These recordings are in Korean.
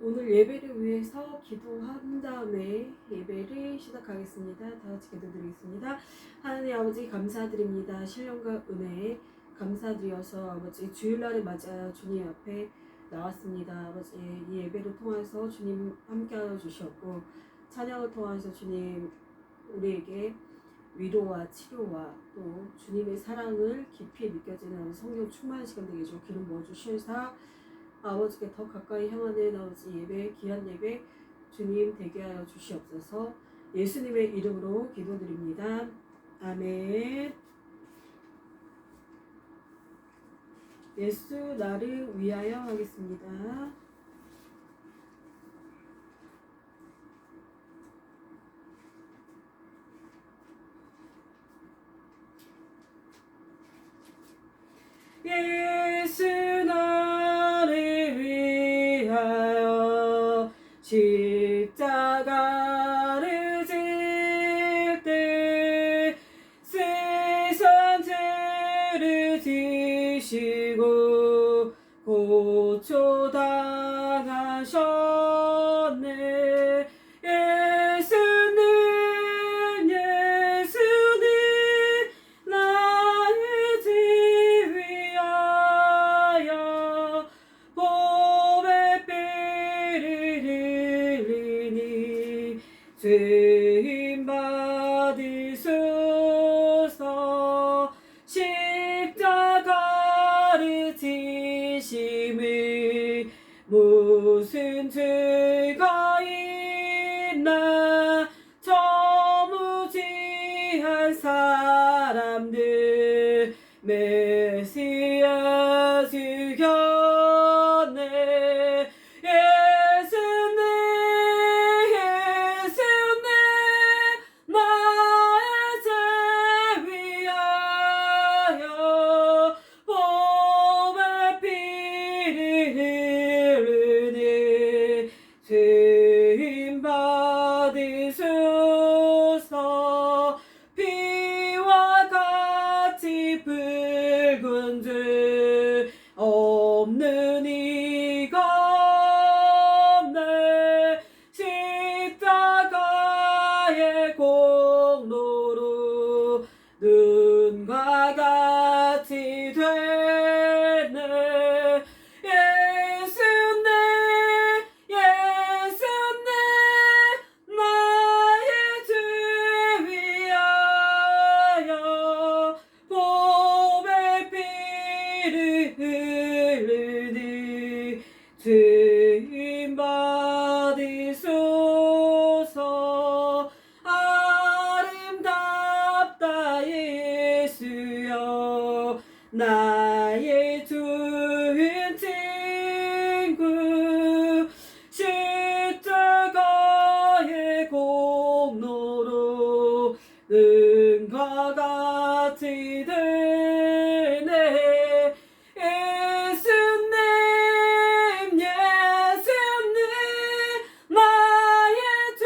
오늘 예배를 위해서 기도한 다음에 예배를 시작하겠습니다. 다 같이 기도드리겠습니다. 하나님 아버지 감사드립니다. 신령과 은혜에 감사드려서 아버지 주일날을 맞아 주님 앞에 나왔습니다. 아버지 이 예배를 통해서 주님 함께하여 주셨고 찬양을 통해서 주님 우리에게 위로와 치료와 또 주님의 사랑을 깊이 느껴지는 성령 충만한 시간 되게 좀 기름 부어주시사 아버지께 더 가까이 향하는 아버지 예배, 귀한 예배 주님 되게 하여 주시옵소서. 예수님의 이름으로 기도드립니다. 아멘. 예수 나를 위하여 하겠습니다. 예수 나를 위하여 십자가를 질 때 세상 죄를 지시고 고초 당하셨네. 예수님 나의 집 위하여 봄의 비를 흘리니 죄인 받으소서. 십자가를 지심을 무슨 죄가 있나 저무지한 사람들 메시아 죽였네. 예수님 나의 죄 위하여 봄의 피를 흐르니 죄인 받으소서. 피와 같이 붉은 죄 없는 이가 없네. 십자가의 공로로 눈과 같이 되네. 예수님 나의 죄 위하여 봄의 피를 흘리니 죄인 받으소서. 아름답다 예수여 나의 좋은 친구. 십자가의 공로로 능과 같이 되네. 예수님 나의 죄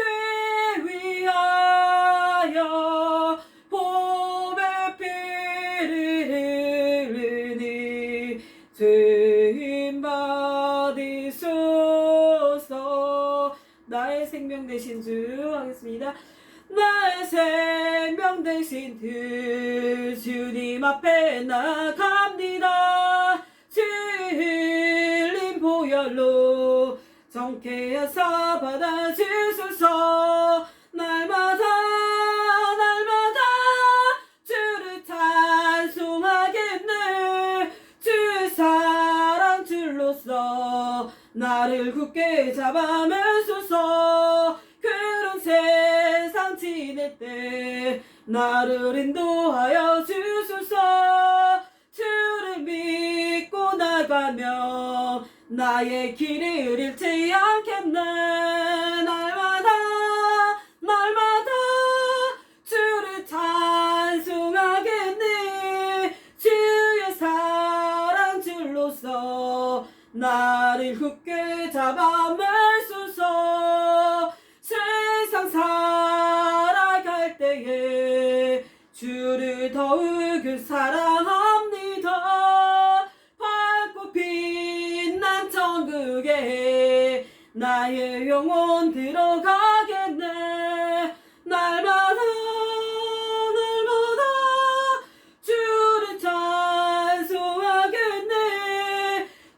위하여 봄의 피를 흘리니 죄인 받으소서. 나의 생명 되신 주 하겠습니다. 나의 생명 되신 주 주님 앞에 나갑니다. 주님 보혈로 정케하사 받아주소서. 날마다 주를 찬송하겠네. 주 사랑 줄로서 나를 굳게 잡아매소서. 그런 세상 지낼 때 나를 인도하여 주소서. 주를 믿고 나가며 나의 길을 잃지 않겠네. 날마다 주를 찬송하겠네. 주의 사랑 줄로서 나를 굳게 잡아매소서. 세상 살아갈 때에 주를 더욱 사랑합니다. 밝고 빛난 천국에 나의 영혼 들어가겠네. 날마다 주를 찬송하겠네.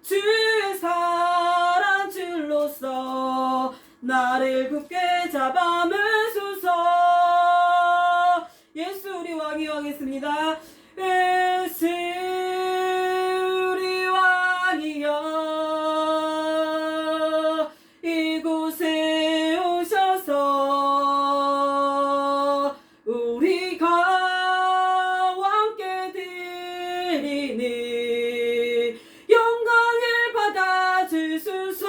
주의 사랑 줄로서 나를 굳게 잡아매소서. 예수 우리 왕이 왕했습니다. 예수 우리 왕이여 이곳에 오셔서 우리가 왕께 드리니 영광을 받아주소서.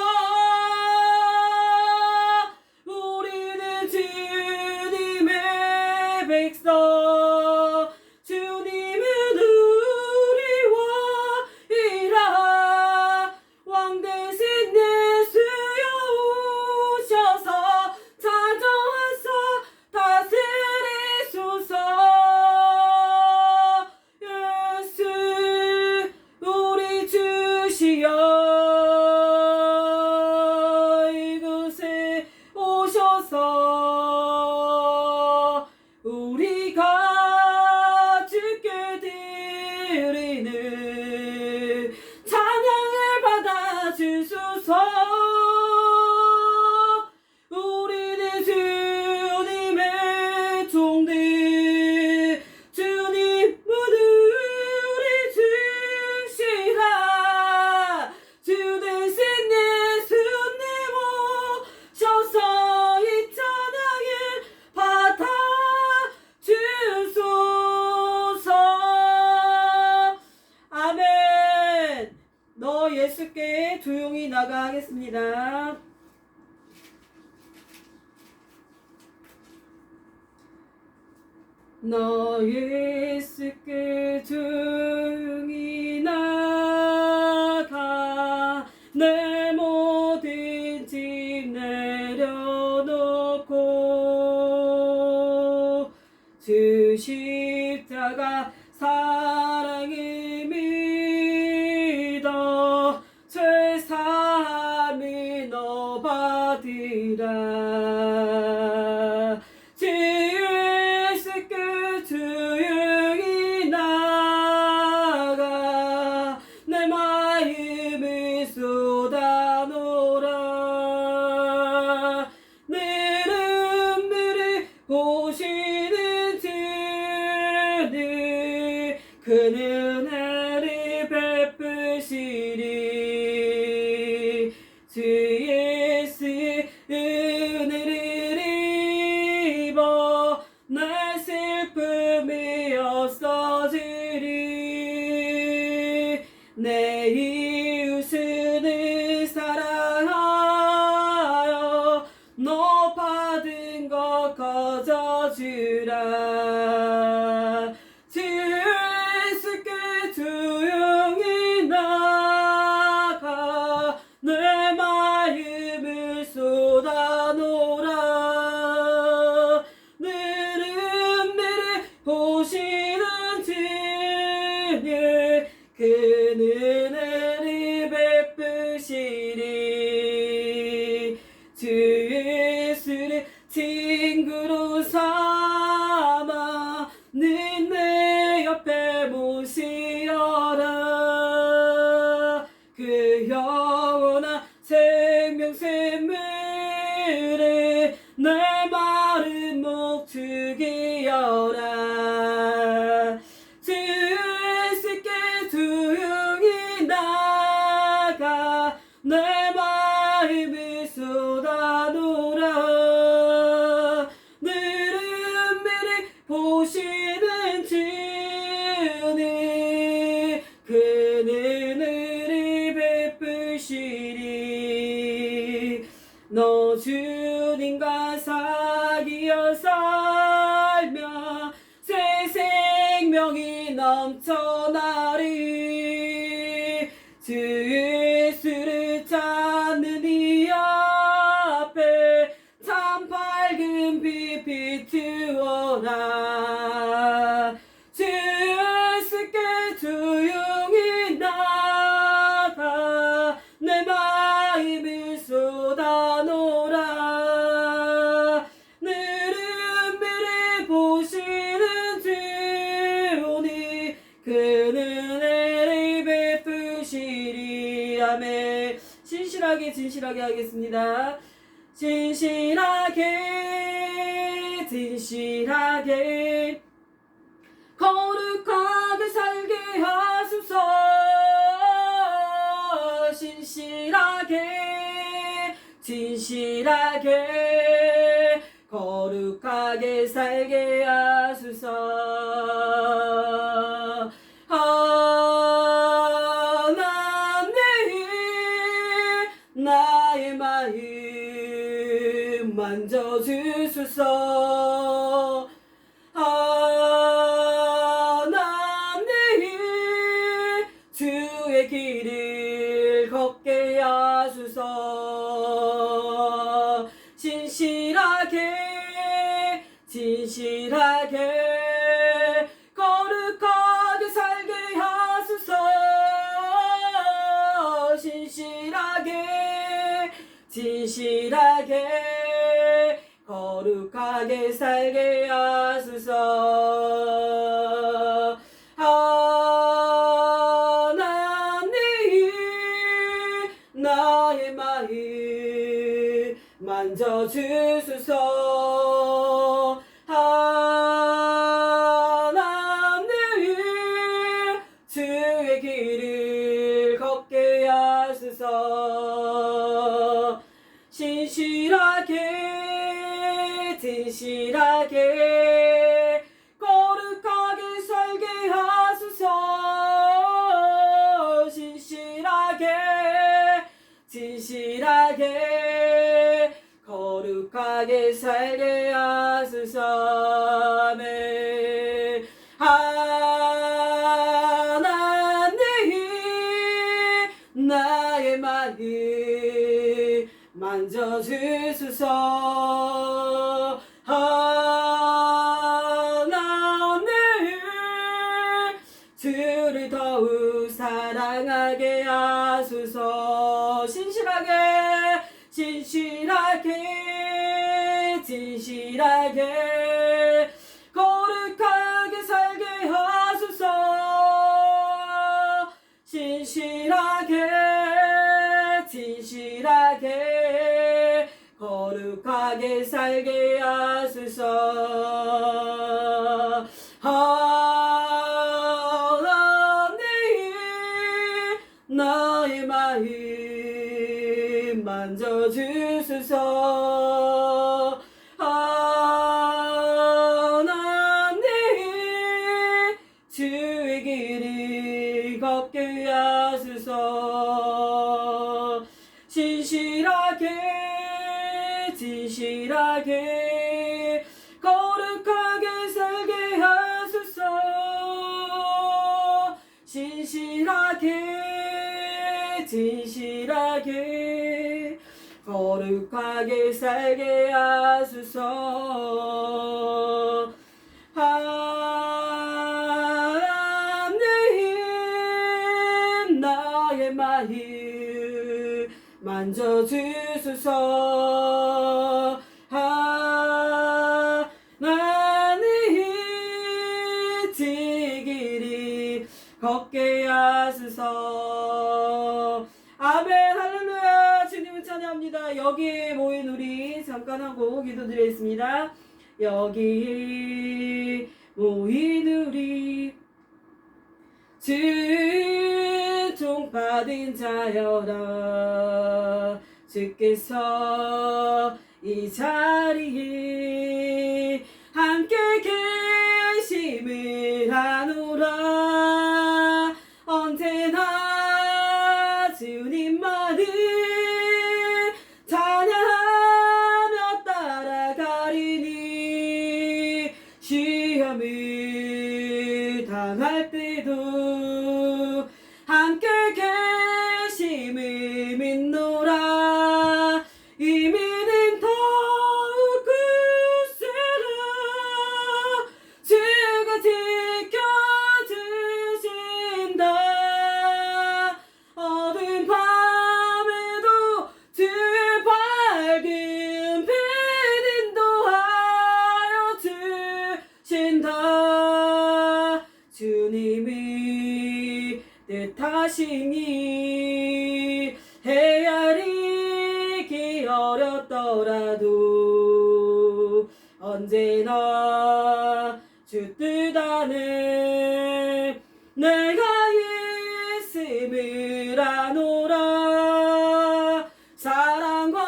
우리는 주님의 백성, 주님은 우리와 이라. 왕 대신 예수여 오셔서 찾아와서 다스리소서. 예수 우리 주시여 이곳에 오셔서 우리가 주께 드리는 찬양을 받아주소서. 우리는 주님의 종들, 주님은 우리 주시라. 주 대신 예수님 오셔서 이 찬양을 받아주소서. 아멘. 너 예수께 조용히 나가겠습니다. 너 예수께 조용히 나가 내 모든 짐 내려놓고 주 십자가 사랑을 믿어 죄사함을 너 받으라. 주 예수께 조용히 나가 내 마음을 쏟아놓으라. 내 눈물을 보시는 주님 그는 은혜를 베푸시리. 주 예수의 은혜를 입어 내 슬픔이 없어지리. 내 이웃을 사랑하여 너 받은 것 거저주라. 주 예수께 조용히 나가 내 마음을 쏟아놓으라. 내 눈물을 보시는 주님 그는 은혜를 베푸시리. 주 예수를 친구로 삼아 내 옆에 모시어라. 그 영원한 생명샘물에 내 마른 목 죽이어라. 주 예수께 조용히 나가 내 마음을 쏟아놓으라. 내 눈물을 보시는 주님 그는 은혜를 베푸시리. 너 주님과 사귀어 살며 새 생명이 넘쳐나리. 주 예수를 찾는 이 앞에 참 밝은 빛 비추어라. 주 예수께 조용히 나가 내 마음을 쏟아 진실하게 하겠습니다. 진실하게 진실하게 거룩하게 살게 하소서. 진실하게 진실하게 거룩하게 살게 하소서. 하나님 나의 마음 만져주소서. 하나님 주의 길을 걷게 하소서. 진실하게 진실하게 거룩하게 살게 하소서. 진실하게 진실하게 거룩하게 살게 하소서. 하나님 나의 마음 만져주소서. 하나님 주의 길을 걷게 하소서. 진실하게 진실하게 거룩하게 살게 하소서. 진실하게 진실하게 거룩하게 살게 하소서. 아멘. 하나님 나의 마음 만져주소서. 하나님 주를 더욱 사랑하게 하소서. 진실하게 진실하게 진실하게 거룩하게 살게 하소서. 진실하게 진실하게 거룩하게 살게 하소서. 하나님 나의 마음 만져주소서. 하나님 주의 길을 걷게 하소서. 진실하게 진실하게 거룩하게 살게 하소서. 진실하게 진실하게 거룩하게 살게 하소서. 하나님 나의 마음 만져주소서. 하나님 주의 길이 걷게 하소서. 아멘. 할렐루야. 주님을 찬양합니다. 여기에 모인 우리 잠깐 하고 기도드리겠습니다. 여기 모인 우리 주 받은 자여라. 주께서 이 자리에 함께 계심을 아노라. 언제나 주님만을 찬양하며 따라가리니 시험을 당할 때도 함께 계심을 믿노라. 이미는 더욱 굳세라. 주가 지켜주신다. 어두운 밤에도 주의 밝은 빛 인도하여 주신다. 주님이 뜻하시니 헤아리 언제나 주 뜻 안에 내가 있음을 아노라. 사랑과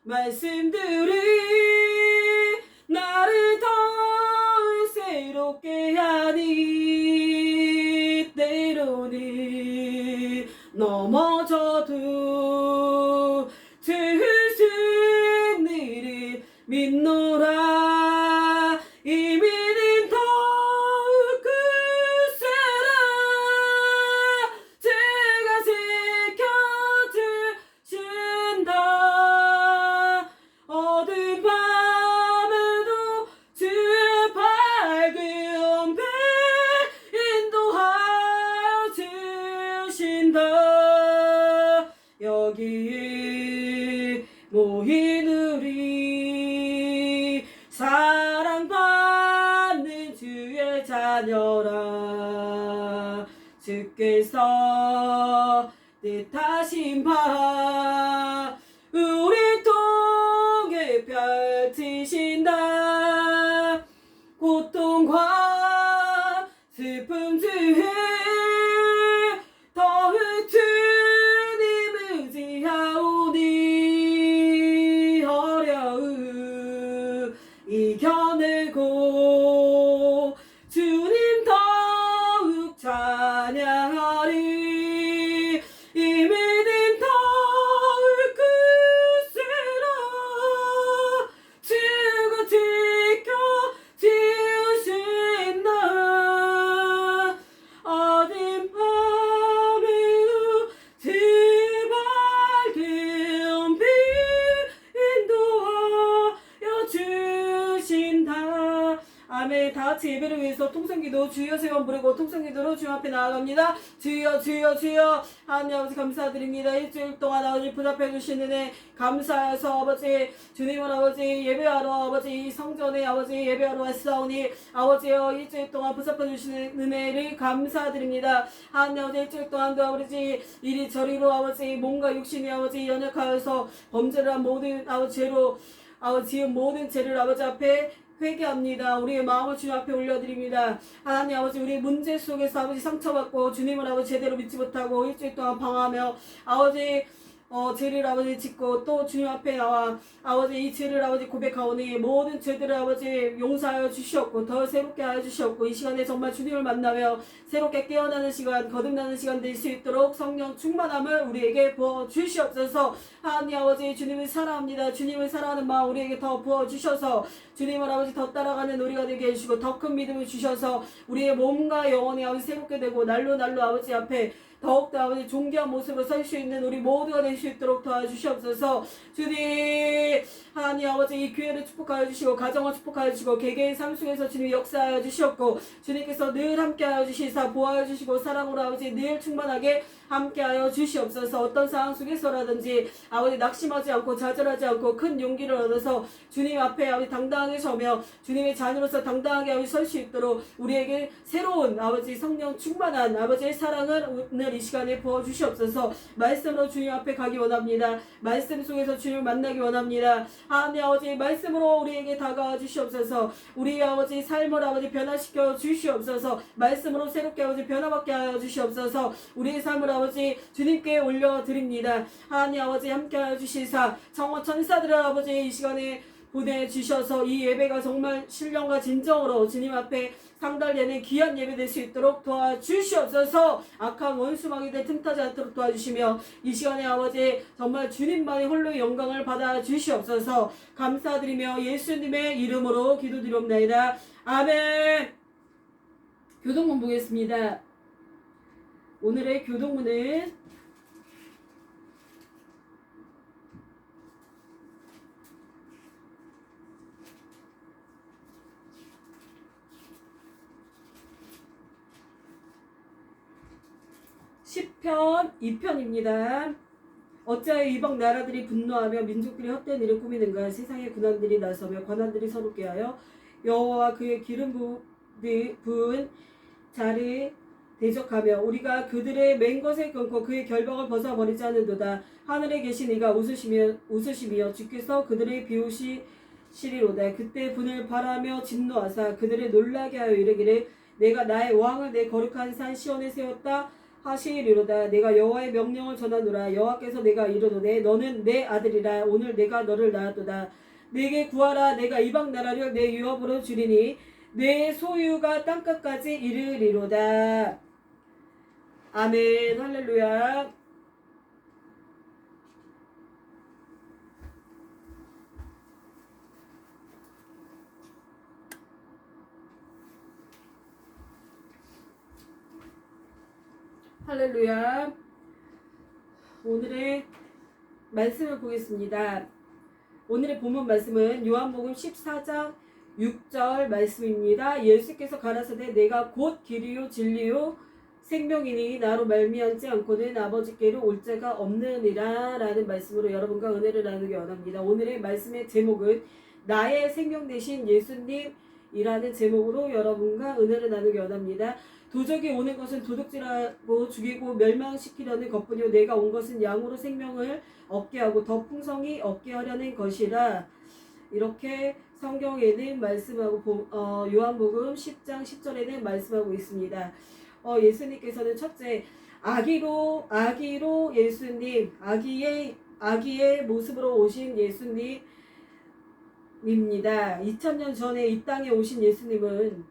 말씀들이 나를 더 새롭게 하니 때로는 넘어져도 주신 일을 믿노라. 이미는 더욱 굳세라. 주가 지켜주신다. 어두운 밤에도 주의 밝은 빛 인도하여 주신다. 여기에 모인 우리 사랑받는 주의 자녀라. 주께서 뜻하신 바 우리 통해 펼치신다. 고통과 슬픔 중에 더욱 주님 의지하오니 어려움 이겨내고 주님 더욱 찬양하리. 이미는 더욱 굳세라. 주가 지켜주신다. 어딘 밤에도 주 밝은 빛 인도하여 주신다. 아멘. 다같이 예배를 위해서 통성기도 주여 세 번 부르고 통성기도로 주 앞에 나아갑니다. 주여 주여 주여. 하나님 아버지 감사드립니다. 일주일 동안 아버지 보답해 주시는 은혜 감사해서 아버지 주님을 아버지 예배하러 아버지 성전에 아버지 예배하러 왔사오니 아버지여 일주일 동안 보답해 주시는 은혜를 감사드립니다. 하나님 아버지 일주일 동안도 아버지 이리저리로 아버지 몸과 육신이 아버지 연약하여서 범죄를 한 모든 아버지 죄로 아버지 지은 모든 죄를 아버지 앞에 회개합니다. 우리의 마음을 주님 앞에 올려드립니다. 하나님 아버지 우리 문제 속에서 아버지 상처받고 주님을 아버지 제대로 믿지 못하고 일주일 동안 방황하며 아버지 죄를 아버지 짓고 또 주님 앞에 나와 아버지 이 죄를 아버지 고백하오니 모든 죄들을 아버지 용서하여 주시옵고 더 새롭게 하여 주시옵고 이 시간에 정말 주님을 만나며 새롭게 깨어나는 시간 거듭나는 시간 될 수 있도록 성령 충만함을 우리에게 부어 주시옵소서. 하나님 아버지 주님을 사랑합니다. 주님을 사랑하는 마음 우리에게 더 부어 주셔서 주님을 아버지 더 따라가는 우리가 되게 해주시고 더 큰 믿음을 주셔서 우리의 몸과 영혼이 아버지 새롭게 되고 날로 아버지 앞에 더욱더 아버지 존귀한 모습으로 설 수 있는 우리 모두가 될 수 있도록 도와주시옵소서. 주님 하나님 아버지 이 교회를 축복하여 주시고 가정을 축복하여 주시고 개개인 삶 속에서 주님 역사하여 주시옵고 주님께서 늘 함께하여 주시사 보호하여 주시고 사랑으로 아버지 늘 충만하게 함께하여 주시옵소서. 어떤 상황 속에서라든지 아버지 낙심하지 않고 좌절하지 않고 큰 용기를 얻어서 주님 앞에 아버지 당당하게 서며 주님의 자녀로서 당당하게 아버지 설 수 있도록 우리에게 새로운 아버지 성령 충만한 아버지의 사랑을 오늘 이 시간에 부어주시옵소서. 말씀으로 주님 앞에 가기 원합니다. 말씀 속에서 주님을 만나기 원합니다. 하나님 아버지 말씀으로 우리에게 다가와 주시옵소서. 우리 아버지 삶을 아버지 변화시켜 주시옵소서. 말씀으로 새롭게 아버지 변화받게 하여 주시옵소서. 우리의 삶을 아버지 주님께 올려드립니다. 하나님 아버지 함께하여 주시사 정원 천사들을 아버지 이 시간에 보내주셔서 이 예배가 정말 신령과 진정으로 주님 앞에 상달되는 귀한 예배 될 수 있도록 도와주시옵소서. 악한 원수마귀들 틈타지 않도록 도와주시며 이 시간에 아버지 정말 주님만이 홀로 영광을 받아 주시옵소서. 감사드리며 예수님의 이름으로 기도드리옵나이다. 아멘. 교동문 보겠습니다. 오늘의 교동문은 시편 2편입니다. 어찌하여 이방 나라들이 분노하며 민족들이 헛된 일을 꾸미는가. 세상의 군왕들이 나서며 관원들이 서로 꾀하여 여호와와 그의 기름 부은 자를 대적하며 우리가 그들의 맨 것을 끊고 그의 결박을 벗어버리지 않는도다. 하늘에 계신 이가 웃으시며 주께서 그들의 비웃이 시리로다. 그때 분을 바라며 진노하사 그들을 놀라게 하여 이르기를 내가 나의 왕을 내 거룩한 산 시온에 세웠다 하시리로다. 내가 여호와의 명령을 전하노라. 여호와께서 내가 이르노되 너는 내 아들이라. 오늘 내가 너를 낳았도다. 내게 구하라. 내가 이방 나라를 내 유업으로 주리니 내 소유가 땅끝까지 이르리로다. 아멘. 할렐루야. 할렐루야. 오늘의 말씀을 보겠습니다. 오늘의 본문 말씀은 요한복음 14장 6절 말씀입니다. 예수께서 가라사대 내가 곧 길이요 진리요 생명이니 나로 말미암지 않고는 아버지께로 올 자가 없느니라 라는 말씀으로 여러분과 은혜를 나누기 원합니다. 오늘의 말씀의 제목은 나의 생명 되신 예수님이라는 제목으로 여러분과 은혜를 나누기 원합니다. 도적이 오는 것은 도둑질하고 죽이고 멸망시키려는 것뿐이요 내가 온 것은 양으로 생명을 얻게 하고 더 풍성히 얻게 하려는 것이라. 이렇게 성경에는 말씀하고 요한복음 10장 10절에는 말씀하고 있습니다. 예수님께서는 첫째 아기로 예수님, 아기의 모습으로 오신 예수님입니다. 2000년 전에 이 땅에 오신 예수님은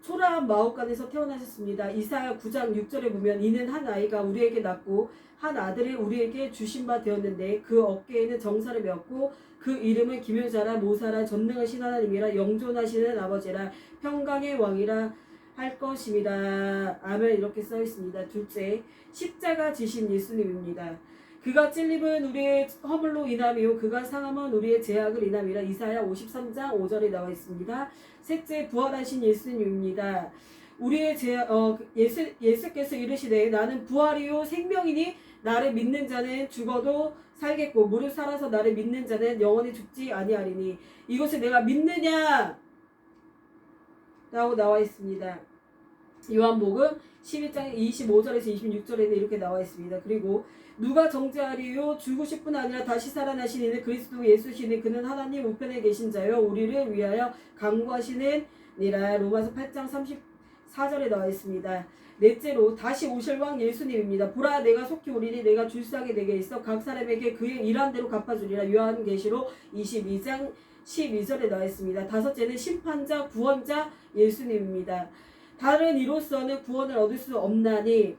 초라한 마옥간에서 태어나셨습니다. 이사야 9장 6절에 보면 이는 한 아이가 우리에게 낳고 한 아들을 우리에게 주신 바 되었는데 그 어깨에는 정사를 메었고 그 이름은 기묘자라 모사라 전능하신 하나님이라 영존하시는 아버지라 평강의 왕이라 할 것입니다. 아멘. 이렇게 써 있습니다. 둘째, 십자가 지신 예수님입니다. 그가 찔림은 우리의 허물로 인함이요 그가 상함은 우리의 죄악을 인함이라. 이사야 53장 5절에 나와 있습니다. 셋째, 부활하신 예수님입니다. 우리의 예수께서 이르시되 나는 부활이요 생명이니 나를 믿는 자는 죽어도 살겠고 무릇 살아서 나를 믿는 자는 영원히 죽지 아니하리니. 이것을 내가 믿느냐 라고 나와 있습니다. 요한복음 11장 25절에서 26절에는 이렇게 나와 있습니다. 그리고 누가 정죄하리요 죽으실 뿐 아니라 다시 살아나신 이는 그리스도 예수시니 그는 하나님 우편에 계신 자요 우리를 위하여 간구하시는 니라. 로마서 8장 34절에 나와 있습니다. 넷째로 다시 오실 왕 예수님입니다. 보라 내가 속히 오리니 내가 줄상에 내게 있어 각 사람에게 그의 일한 대로 갚아주리라. 요한계시록 22장 12절에 나와 있습니다. 다섯째는 심판자 구원자 예수님입니다. 다른 이로서는 구원을 얻을 수 없나니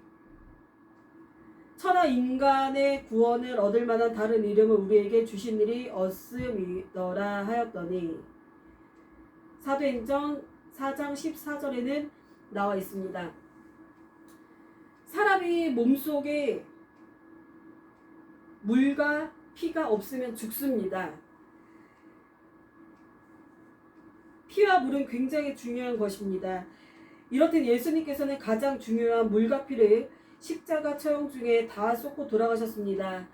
천하 인간의 구원을 얻을 만한 다른 이름을 우리에게 주신 일이 없음이더라 하였더니. 사도행전 4장 14절에는 나와 있습니다. 사람이 몸속에 물과 피가 없으면 죽습니다. 피와 물은 굉장히 중요한 것입니다. 이렇듯 예수님께서는 가장 중요한 물과 피를 십자가 처형 중에 다 쏟고 돌아가셨습니다.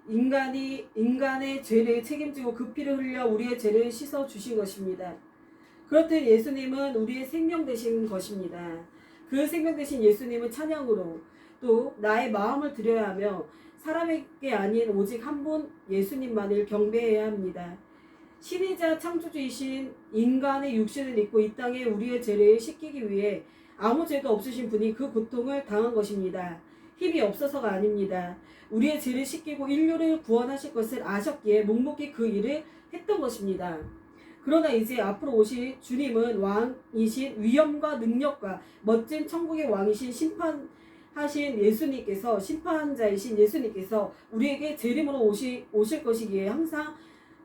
인간의 죄를 책임지고 그 피를 흘려 우리의 죄를 씻어 주신 것입니다. 그렇듯 예수님은 우리의 생명 되신 것입니다. 그 생명 되신 예수님은 찬양으로 또 나의 마음을 드려야 하며 사람에게 아닌 오직 한 분 예수님만을 경배해야 합니다. 신이자 창조주이신 인간의 육신을 입고 이 땅에 우리의 죄를 씻기기 위해 아무 죄도 없으신 분이 그 고통을 당한 것입니다. 힘이 없어서가 아닙니다. 우리의 죄를 씻기고 인류를 구원하실 것을 아셨기에 묵묵히 그 일을 했던 것입니다. 그러나 이제 앞으로 오실 주님은 왕이신 위엄과 능력과 멋진 천국의 왕이신 심판하신 예수님께서 심판자이신 예수님께서 우리에게 재림으로 오실 것이기에 항상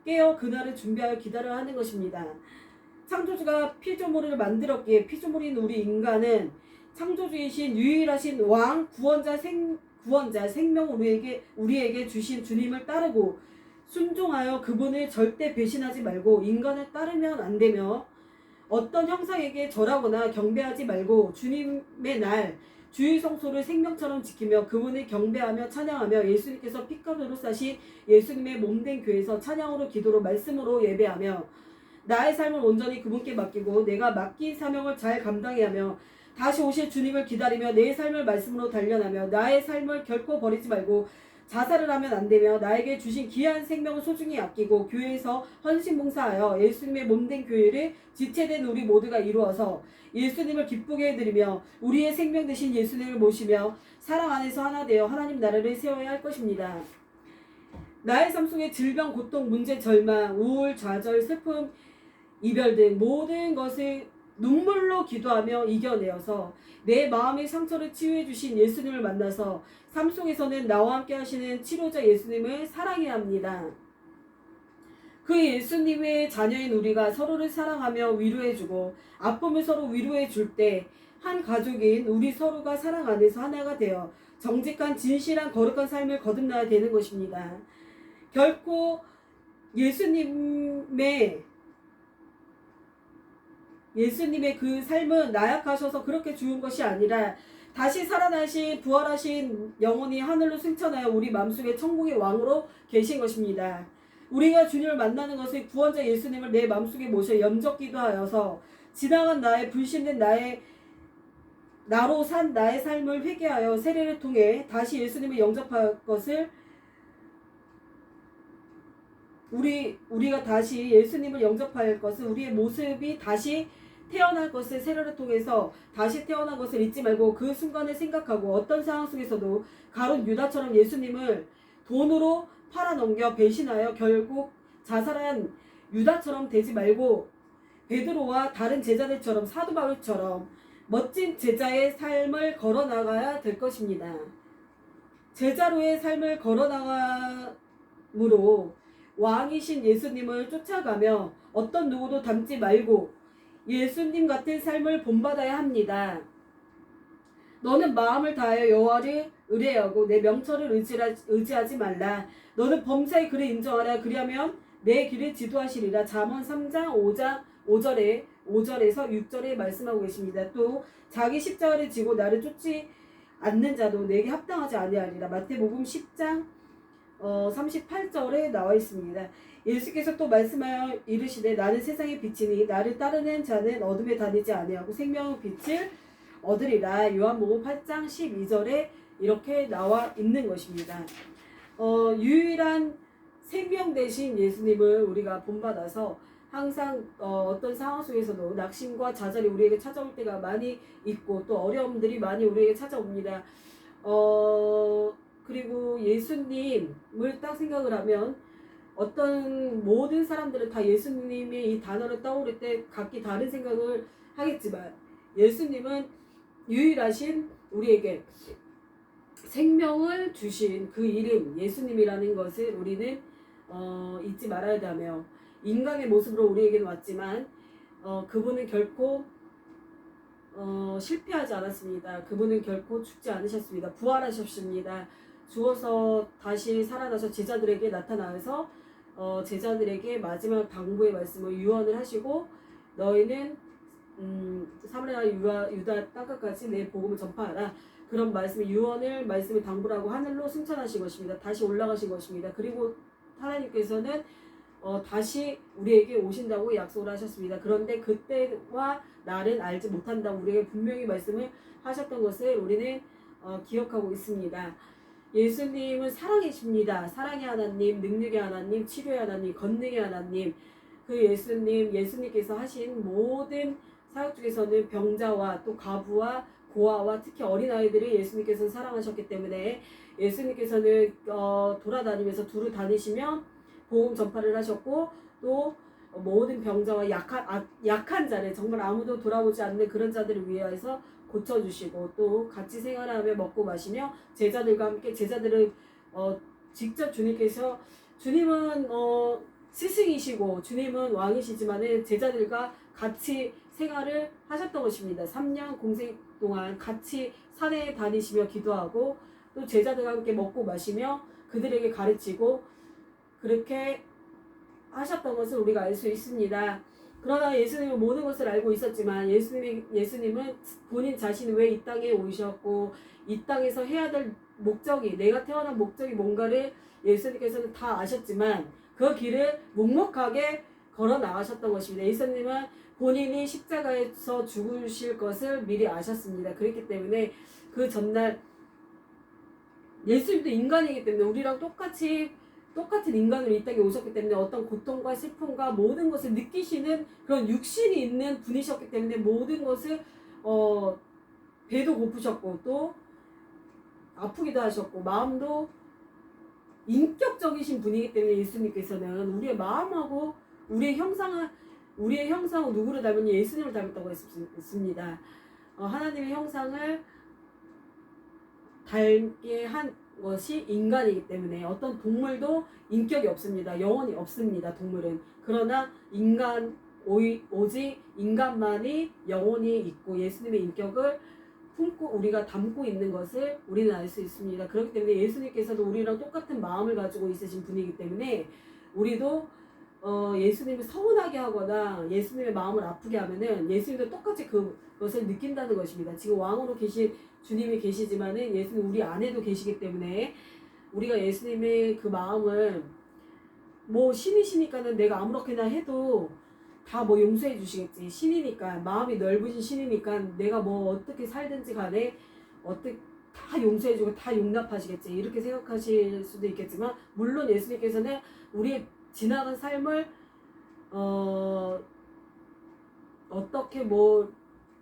깨어 그날을 준비하여 기다려야 하는 것입니다. 창조주가 피조물을 만들었기에 피조물인 우리 인간은 창조주이신 유일하신 왕 구원자 생명 우리에게 주신 주님을 따르고 순종하여 그분을 절대 배신하지 말고 인간을 따르면 안 되며 어떤 형상에게 절하거나 경배하지 말고 주님의 날 주일 성소를 생명처럼 지키며 그분을 경배하며 찬양하며 예수님께서 피값으로 싸신 예수님의 몸된 교회에서 찬양으로 기도로 말씀으로 예배하며 나의 삶을 온전히 그분께 맡기고 내가 맡긴 사명을 잘 감당해야 하며 다시 오실 주님을 기다리며 내 삶을 말씀으로 단련하며 나의 삶을 결코 버리지 말고 자살을 하면 안 되며 나에게 주신 귀한 생명을 소중히 아끼고 교회에서 헌신봉사하여 예수님의 몸된 교회를 지체된 우리 모두가 이루어서 예수님을 기쁘게 해드리며 우리의 생명 되신 예수님을 모시며 사랑 안에서 하나 되어 하나님 나라를 세워야 할 것입니다. 나의 삶 속에 질병, 고통, 문제, 절망, 우울, 좌절, 슬픔, 이별 등 모든 것을 눈물로 기도하며 이겨내어서 내 마음의 상처를 치유해 주신 예수님을 만나서 삶 속에서는 나와 함께 하시는 치료자 예수님을 사랑해야 합니다. 그 예수님의 자녀인 우리가 서로를 사랑하며 위로해주고 아픔을 서로 위로해줄 때 한 가족인 우리 서로가 사랑 안에서 하나가 되어 정직한 진실한 거룩한 삶을 거듭나야 되는 것입니다. 결코 예수님의 그 삶은 나약하셔서 그렇게 죽은 것이 아니라 다시 살아나신 부활하신 영혼이 하늘로 승천하여 우리 마음속에 천국의 왕으로 계신 것입니다. 우리가 주님을 만나는 것을 구원자 예수님을 내 마음속에 모셔 염적 기도하여서 지나간 나의 불신된 나로 산 나의 삶을 회개하여 세례를 통해 다시 예수님을 영접할 것을 우리가 다시 예수님을 영접할 것을 우리의 모습이 다시 태어날 것을 세례를 통해서 다시 태어난 것을 잊지 말고 그 순간을 생각하고 어떤 상황 속에서도 가룟 유다처럼 예수님을 돈으로 팔아넘겨 배신하여 결국 자살한 유다처럼 되지 말고 베드로와 다른 제자들처럼 사도 바울처럼 멋진 제자의 삶을 걸어나가야 될 것입니다. 제자로의 삶을 걸어나감으로 왕이신 예수님을 쫓아가며 어떤 누구도 닮지 말고 예수님 같은 삶을 본받아야 합니다. 너는 마음을 다하여 여호와를 의뢰하고 내 명철을 의지하지 말라. 너는 범사의 글을 인정하라. 그리하면 내 길을 지도하시리라. 잠언 3장 5절에서 6절에 말씀하고 계십니다. 또 자기 십자가를 지고 나를 쫓지 않는 자도 내게 합당하지 아니하리라. 마태복음 10장 38절에 나와 있습니다. 예수께서 또 말씀하여 이르시되 나는 세상의 빛이니 나를 따르는 자는 어둠에 다니지 아니하고 생명의 빛을 얻으리라. 요한복음 8장 12절에 이렇게 나와 있는 것입니다. 유일한 생명 되신 예수님을 우리가 본받아서 항상 어떤 상황 속에서도 낙심과 좌절이 우리에게 찾아올 때가 많이 있고 또 어려움들이 많이 우리에게 찾아옵니다. 그리고 예수님을 딱 생각을 하면 어떤 모든 사람들은 다 예수님의 이 단어를 떠오를 때 각기 다른 생각을 하겠지만 예수님은 유일하신 우리에게 생명을 주신 그 이름 예수님이라는 것을 우리는 잊지 말아야 하며 인간의 모습으로 우리에게는 왔지만 그분은 결코 실패하지 않았습니다. 그분은 결코 죽지 않으셨습니다. 부활하셨습니다. 죽어서 다시 살아나서 제자들에게 나타나서 제자들에게 마지막 당부의 말씀을 유언을 하시고 너희는 사마리아 유다 땅끝까지 내 복음을 전파하라. 그런 말씀을 당부라고 하늘로 승천하신 것입니다. 다시 올라가신 것입니다. 그리고 하나님께서는 다시 우리에게 오신다고 약속을 하셨습니다. 그런데 그때와 날은 알지 못한다고 우리에게 분명히 말씀을 하셨던 것을 우리는 기억하고 있습니다. 예수님은 사랑이십니다. 사랑의 하나님, 능력의 하나님, 치료의 하나님, 권능의 하나님. 그 예수님께서 하신 모든 사역 중에서는 병자와 또 과부와 고아와 특히 어린아이들을 예수님께서는 사랑하셨기 때문에 예수님께서는 돌아다니면서 두루 다니시며 복음 전파를 하셨고 또 모든 병자와 약한 자를 정말 아무도 돌아보지 않는 그런 자들을 위해서 고쳐주시고 또 같이 생활하며 먹고 마시며 제자들과 함께 제자들을 직접 주님은 스승이시고 주님은 왕이시지만 제자들과 같이 생활을 하셨던 것입니다. 3년 공생 동안 같이 산에 다니시며 기도하고 또 제자들과 함께 먹고 마시며 그들에게 가르치고 그렇게 하셨던 것을 우리가 알 수 있습니다. 그러나 예수님은 모든 것을 알고 있었지만 예수님은 본인 자신이 왜 이 땅에 오셨고 이 땅에서 해야 될 목적이 내가 태어난 목적이 뭔가를 예수님께서는 다 아셨지만 그 길을 묵묵하게 걸어 나가셨던 것입니다. 예수님은 본인이 십자가에서 죽으실 것을 미리 아셨습니다. 그렇기 때문에 그 전날 예수님도 인간이기 때문에 우리랑 똑같은 인간으로 이 땅에 오셨기 때문에 어떤 고통과 슬픔과 모든 것을 느끼시는 그런 육신이 있는 분이셨기 때문에 모든 것을 배도 고프셨고 또 아프기도 하셨고 마음도 인격적이신 분이기 때문에 예수님께서는 우리의 마음하고 우리의 형상은 누구를 닮았냐? 예수님을 닮았다고 했습니다. 하나님의 형상을 닮게 한 것이 인간이기 때문에 어떤 동물도 인격이 없습니다. 영혼이 없습니다. 동물은. 그러나 오직 인간만이 영혼이 있고 예수님의 인격을 품고 우리가 담고 있는 것을 우리는 알 수 있습니다. 그렇기 때문에 예수님께서도 우리랑 똑같은 마음을 가지고 있으신 분이기 때문에 우리도 예수님을 서운하게 하거나 예수님의 마음을 아프게 하면은 예수님도 똑같이 그것을 느낀다는 것입니다. 지금 왕으로 계신 주님이 계시지만은 예수님 우리 안에도 계시기 때문에 우리가 예수님의 그 마음을 뭐 신이시니까는 내가 아무렇게나 해도 다 뭐 용서해 주시겠지. 신이니까 마음이 넓으신 신이니까 내가 뭐 어떻게 살든지 간에 어떻게 다 용서해 주고 다 용납하시겠지. 이렇게 생각하실 수도 있겠지만 물론 예수님께서는 우리의 지나간 삶을 어떻게 뭐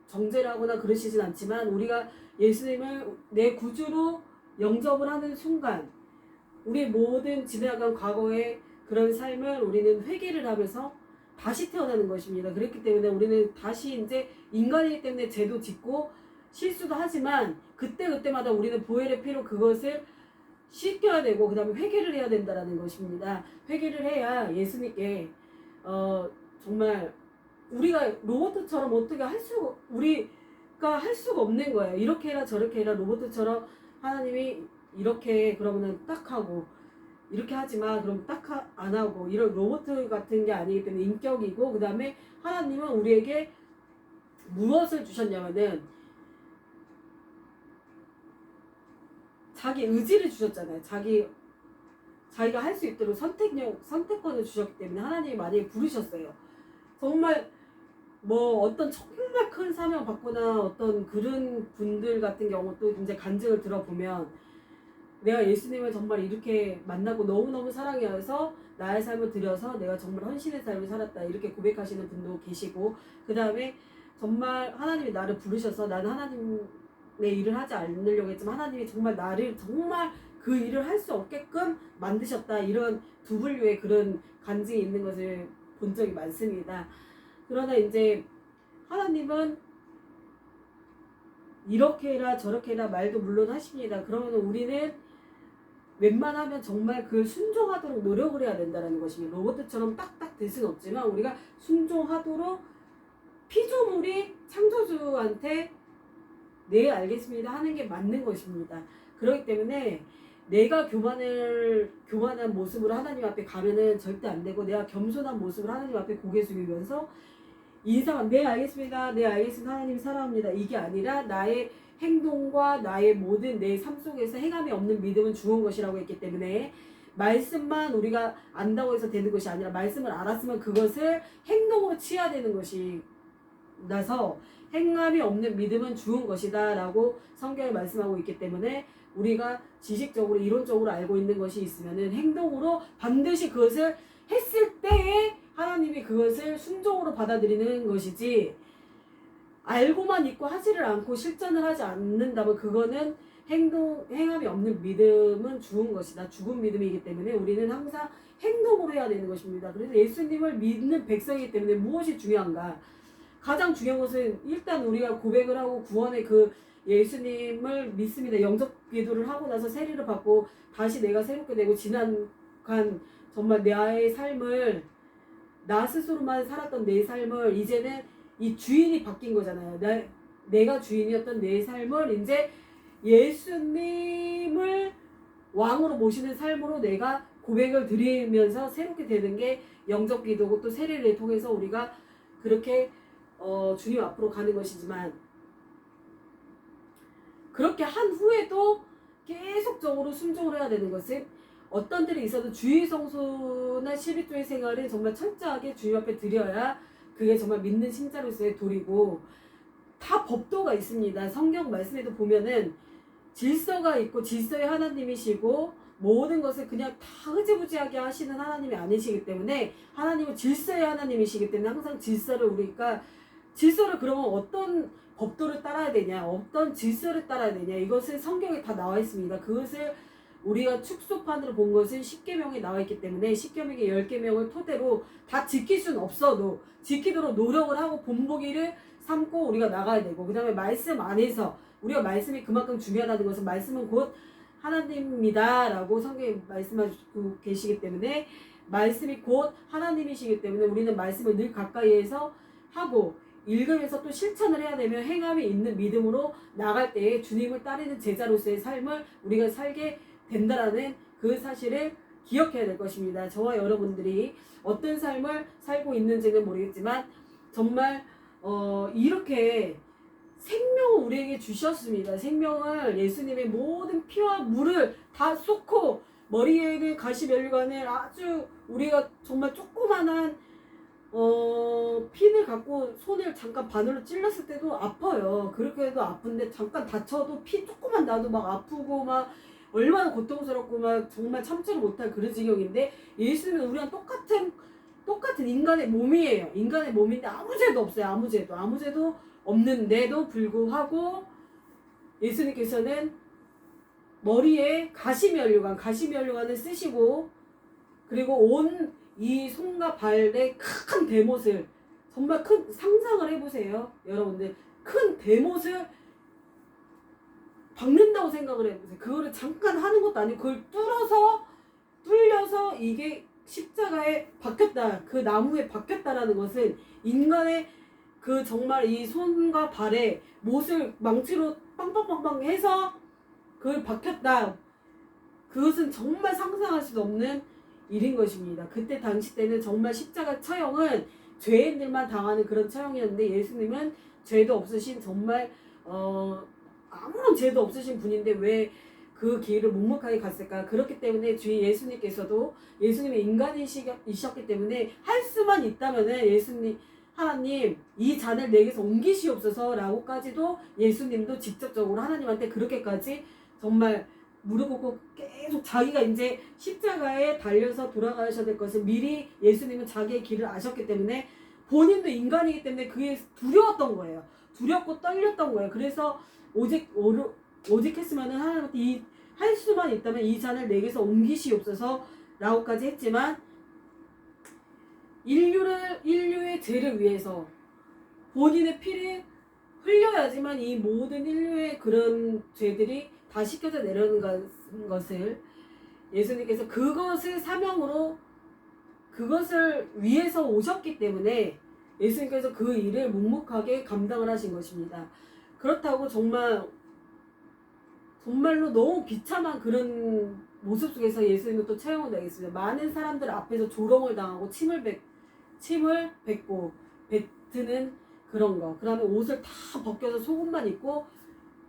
정죄를 하거나 그러시진 않지만 우리가 예수님을 내 구주로 영접을 하는 순간 우리의 모든 지나간 과거의 그런 삶을 우리는 회개를 하면서 다시 태어나는 것입니다. 그렇기 때문에 우리는 다시 이제 인간이기 때문에 죄도 짓고 실수도 하지만 그때마다 우리는 보혈의 피로 그것을 씻겨야 되고 그 다음에 회개를 해야 된다라는 것입니다. 회개를 해야 예수님께 정말 우리가 로봇처럼 어떻게 우리가 할 수가 없는 거예요. 이렇게 해라 저렇게 해라 로봇처럼 하나님이 이렇게 그러면은 딱 하고 이렇게 하지마 그럼 딱 안 하고 이런 로봇 같은 게 아니기 때문에 인격이고 그 다음에 하나님은 우리에게 무엇을 주셨냐면은 자기 의지를 주셨잖아요. 자기가 할 수 있도록 선택권을 주셨기 때문에 하나님이 만약에 부르셨어요. 정말 뭐 어떤 정말 큰 사명 받거나 어떤 그런 분들 같은 경우 또 이제 간증을 들어보면 내가 예수님을 정말 이렇게 만나고 너무너무 사랑해서 나의 삶을 들여서 내가 정말 헌신의 삶을 살았다 이렇게 고백하시는 분도 계시고 그 다음에 정말 하나님이 나를 부르셔서 나는 하나님의 일을 하지 않으려고 했지만 하나님이 정말 나를 정말 그 일을 할 수 없게끔 만드셨다 이런 두 분류의 그런 간증이 있는 것을 본 적이 많습니다. 그러나 이제 하나님은 이렇게 해라 저렇게 해라 말도 물론 하십니다. 그러면 우리는 웬만하면 정말 그 순종하도록 노력을 해야 된다는 것입니다. 로봇처럼 딱딱 될 수는 없지만 우리가 순종하도록 피조물이 창조주한테 네 알겠습니다 하는 게 맞는 것입니다. 그렇기 때문에 내가 교만한 모습으로 하나님 앞에 가면은 절대 안 되고 내가 겸손한 모습으로 하나님 앞에 고개 숙이면서 인상은 네 알겠습니다 네 알겠습니다 하나님 사랑합니다 이게 아니라 나의 행동과 나의 모든 내 삶 속에서 행함이 없는 믿음은 죽은 것이라고 했기 때문에 말씀만 우리가 안다고 해서 되는 것이 아니라 말씀을 알았으면 그것을 행동으로 취해야 되는 것이 나서 행함이 없는 믿음은 죽은 것이다 라고 성경에 말씀하고 있기 때문에 우리가 지식적으로 이론적으로 알고 있는 것이 있으면은 행동으로 반드시 그것을 했을 때에 하나님이 그것을 순종으로 받아들이는 것이지 알고만 있고 하지를 않고 실천을 하지 않는다면 그거는 행함이 없는 믿음은 죽은 것이다. 죽은 믿음이기 때문에 우리는 항상 행동으로 해야 되는 것입니다. 그래서 예수님을 믿는 백성이기 때문에 무엇이 중요한가? 가장 중요한 것은 일단 우리가 고백을 하고 구원의 그 예수님을 믿습니다. 영접 기도를 하고 나서 세례를 받고 다시 내가 새롭게 되고 지난간 정말 나의 삶을 나 스스로만 살았던 내 삶을 이제는 이 주인이 바뀐 거잖아요. 내가 주인이었던 내 삶을 이제 예수님을 왕으로 모시는 삶으로 내가 고백을 드리면서 새롭게 되는 게 영접 기도고 또 세례를 통해서 우리가 그렇게 주님 앞으로 가는 것이지만 그렇게 한 후에도 계속적으로 순종을 해야 되는 것은 어떤 일이 있어도 주의 성수나 11조의 생활을 정말 철저하게 주님 앞에 드려야 그게 정말 믿는 신자로서의 도리고 다 법도가 있습니다. 성경 말씀에도 보면은 질서가 있고 질서의 하나님이시고 모든 것을 그냥 다 흐지부지하게 하시는 하나님이 아니시기 때문에 하나님은 질서의 하나님이시기 때문에 항상 질서를 우리가 질서를 그러면 어떤 법도를 따라야 되냐 어떤 질서를 따라야 되냐 이것은 성경에 다 나와 있습니다. 그것을 우리가 축소판으로 본 것은 10계명에 나와 있기 때문에 10계명의 10계명을 토대로 다 지킬 수는 없어도 지키도록 노력을 하고 본보기를 삼고 우리가 나가야 되고 그 다음에 말씀 안에서 우리가 말씀이 그만큼 중요하다는 것은 말씀은 곧 하나님입니다 라고 성경에 말씀하고 계시기 때문에 말씀이 곧 하나님이시기 때문에 우리는 말씀을 늘 가까이에서 하고 읽으면서 또 실천을 해야 되며 행함이 있는 믿음으로 나갈 때에 주님을 따르는 제자로서의 삶을 우리가 살게 된다라는 그 사실을 기억해야 될 것입니다. 저와 여러분들이 어떤 삶을 살고 있는지는 모르겠지만 정말 이렇게 생명을 우리에게 주셨습니다. 생명을 예수님의 모든 피와 물을 다 쏟고 머리에는 가시면류관을 아주 우리가 정말 조그만한 핀을 갖고 손을 잠깐 바늘로 찔렀을 때도 아파요. 그렇게 해도 아픈데 잠깐 다쳐도 피 조금만 나도 막 아프고 막 얼마나 고통스럽고 막 정말 참지를 못할 그런 지경인데 예수님은 우리랑 똑같은 인간의 몸이에요. 인간의 몸인데 아무 죄도 없어요. 아무 죄도 없는데도 불구하고 예수님께서는 머리에 가시면류관을 쓰시고 그리고 온 이 손과 발의 큰 대못을 정말 큰 상상을 해보세요. 여러분들 큰 대못을 박는다고 생각을 해보세요. 그거를 잠깐 하는 것도 아니고 그걸 뚫려서 이게 십자가에 박혔다. 그 나무에 박혔다라는 것은 인간의 그 정말 이 손과 발에 못을 망치로 빵빵빵빵 해서 그걸 박혔다. 그것은 정말 상상할 수 없는 일인 것입니다. 그때 당시 때는 정말 십자가 처형은 죄인들만 당하는 그런 처형이었는데 예수님은 죄도 없으신 정말 아무런 죄도 없으신 분인데 왜 그 길을 묵묵하게 갔을까? 그렇기 때문에 주 예수님께서도 예수님의 인간이셨기 때문에 할 수만 있다면은 하나님 이 잔을 내게서 옮기시옵소서 라고까지도 예수님도 직접적으로 하나님한테 그렇게까지 정말 무릎 꿇고 계속 자기가 이제 십자가에 달려서 돌아가셔야 될 것을 미리 예수님은 자기의 길을 아셨기 때문에 본인도 인간이기 때문에 그게 두려웠던 거예요. 두렵고 떨렸던 거예요. 그래서 오직 했으면은 하나님한테 할 수만 있다면 이 잔을 내게서 옮기시옵소서 라고까지 했지만 인류의 죄를 위해서 본인의 피를 흘려야지만 이 모든 인류의 그런 죄들이 다 씻겨져 내려오는 것을 예수님께서 그것을 사명으로 그것을 위해서 오셨기 때문에 예수님께서 그 일을 묵묵하게 감당을 하신 것입니다. 그렇다고 정말로 너무 비참한 그런 모습 속에서 예수님은 또 처형을 당했습니다. 많은 사람들 앞에서 조롱을 당하고 침을 뱉고 뱉는 그런 거. 그 다음에 옷을 다 벗겨서 속옷만 입고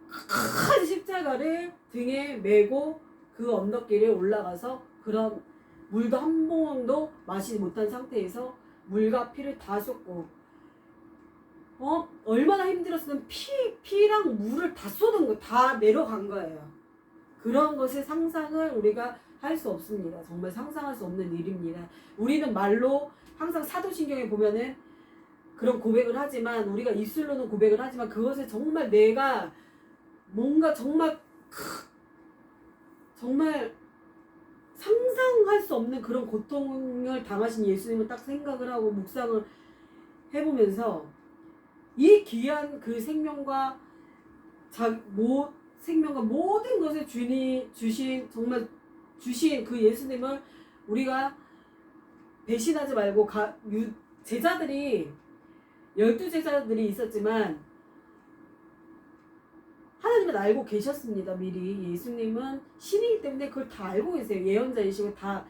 큰 십자가를 등에 메고 그 언덕길에 올라가서 그런 물도 한 모금도 마시지 못한 상태에서 물과 피를 다 쏟고 얼마나 힘들었으면 피랑 물을 다 쏟은 거 다 내려간 거예요. 그런 것을 상상을 우리가 할 수 없습니다. 정말 상상할 수 없는 일입니다. 우리는 말로 항상 사도신경에 보면은 그런 고백을 하지만 우리가 입술로는 고백을 하지만 그것을 정말 내가 뭔가 정말 상상할 수 없는 그런 고통을 당하신 예수님을 딱 생각을 하고 묵상을 해보면서 이 귀한 그 생명과 생명과 모든 것을 주신 그 예수님을 우리가 배신하지 말고 제자들이 12제자들이 있었지만 하나님은 알고 계셨습니다. 미리. 예수님은 신이기 때문에 그걸 다 알고 계세요. 예언자이시고 다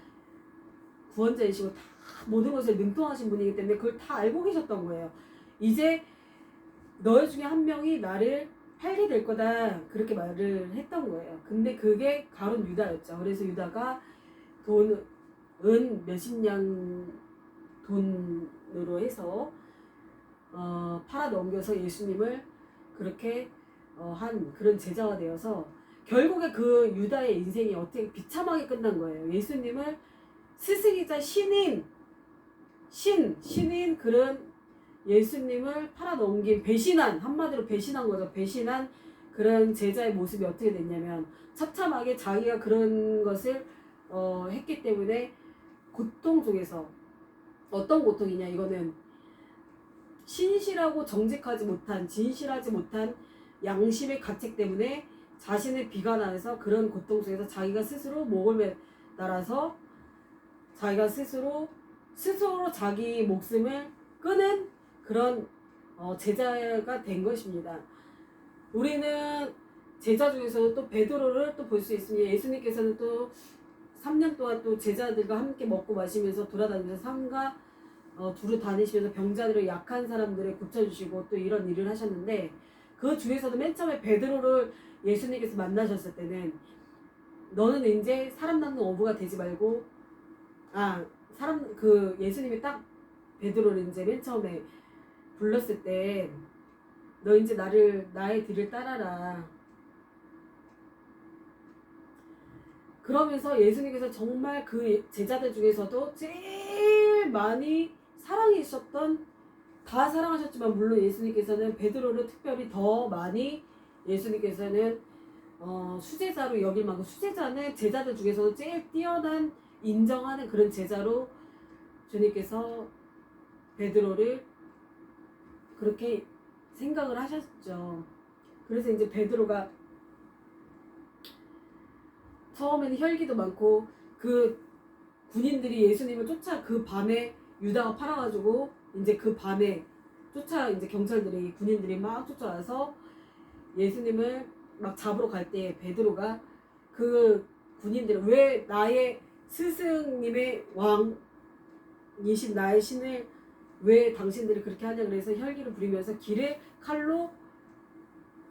구원자이시고 다 모든 것을 능통하신 분이기 때문에 그걸 다 알고 계셨던 거예요. 이제 너희 중에 한 명이 나를 팔게 될 거다 그렇게 말을 했던 거예요. 근데 그게 가룟 유다였죠. 그래서 유다가 돈은 몇십 냥 돈으로 해서 팔아 넘겨서 예수님을 그렇게 한 그런 제자가 되어서 결국에 그 유다의 인생이 어떻게 비참하게 끝난 거예요. 예수님을 스승이자 신인 그런 예수님을 팔아넘긴 배신한, 한마디로 배신한 거죠. 배신한 그런 제자의 모습이 어떻게 됐냐면 처참하게 자기가 그런 것을 했기 때문에 고통 속에서, 어떤 고통이냐, 이거는 신실하고 정직하지 못한, 진실하지 못한 양심의 가책 때문에 자신을 비관하면서 그런 고통 속에서 자기가 스스로 목을 매달아서 자기가 스스로 자기 목숨을 끄는 그런 제자가 된 것입니다. 우리는 제자 중에서도 또 베드로를 또 볼 수 있습니다. 예수님께서는 또 3년 동안 또 제자들과 함께 먹고 마시면서 돌아다니면서 산과 두루 다니시면서 병자들을, 약한 사람들을 고쳐주시고 또 이런 일을 하셨는데, 그 중에서도 맨 처음에 베드로를 예수님께서 만나셨을 때는 너는 이제 사람 낳는 어부가 되지 말고, 예수님이 딱 베드로를 이제 맨 처음에 불렀을 때 너 이제 나의 뒤를 따라라. 그러면서 예수님께서 정말 그 제자들 중에서도 제일 많이 사랑하셨던, 다 사랑하셨지만 물론 예수님께서는 베드로를 특별히 더 많이, 예수님께서는 수제자로 여길 만큼, 수제자는 제자들 중에서도 제일 뛰어난, 인정하는 그런 제자로 주님께서 베드로를 그렇게 생각을 하셨죠. 그래서 이제 베드로가 처음에는 혈기도 많고, 그 군인들이 예수님을 그 밤에 유다가 팔아가지고 이제 그 밤에 이제 경찰들이, 군인들이 막 쫓아와서 예수님을 막 잡으러 갈 때 베드로가 그 군인들을, 왜 나의 스승님의 왕이신 나의 신을 왜 당신들이 그렇게 하냐, 그래서 혈기를 부리면서 길에 칼로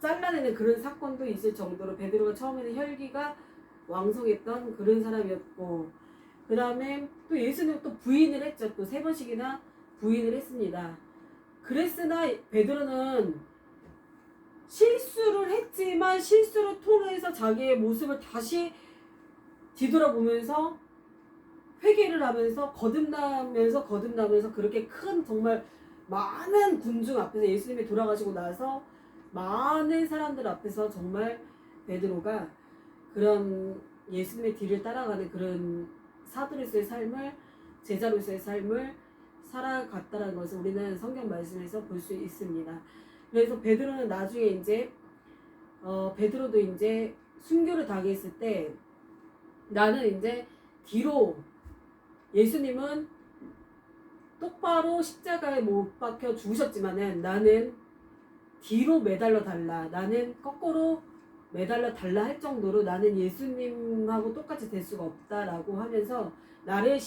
잘라내는 그런 사건도 있을 정도로 베드로가 처음에는 혈기가 왕성했던 그런 사람이었고, 그 다음에 또 예수님 또 부인을 했죠. 또 3번씩이나 부인을 했습니다. 그랬으나 베드로는 실수를 했지만 실수를 통해서 자기의 모습을 다시 뒤돌아보면서 회개를 하면서 거듭나면서 그렇게 큰, 정말 많은 군중 앞에서, 예수님이 돌아가시고 나서 많은 사람들 앞에서 정말 베드로가 그런 예수님의 뒤를 따라가는 그런 사도로서의 삶을, 제자로서의 삶을 살아갔다는 것을 우리는 성경 말씀에서 볼 수 있습니다. 그래서 베드로는 나중에 이제 베드로도 이제 순교를 당했을 때, 나는 이제 뒤로, 예수님은 똑바로 십자가에 못 박혀 죽으셨지만은 나는 뒤로 매달려 달라, 나는 거꾸로 매달려 달라 할 정도로 나는 예수님하고 똑같이 될 수가 없다라고 하면서 나를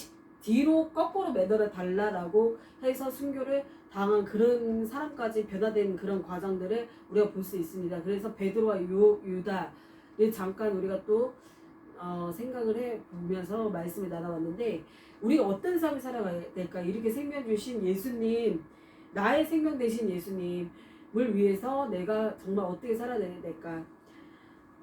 뒤로 거꾸로 매달려 달라라고 해서 순교를 당한 그런 사람까지 변화된 그런 과정들을 우리가 볼 수 있습니다. 그래서 베드로와 유다를 잠깐 우리가 또 생각을 해보면서 말씀을 나눠봤는데, 우리가 어떤 삶을 살아가야 될까? 이렇게 생명 주신 예수님, 나의 생명 되신 예수님을 위해서 내가 정말 어떻게 살아야 될까?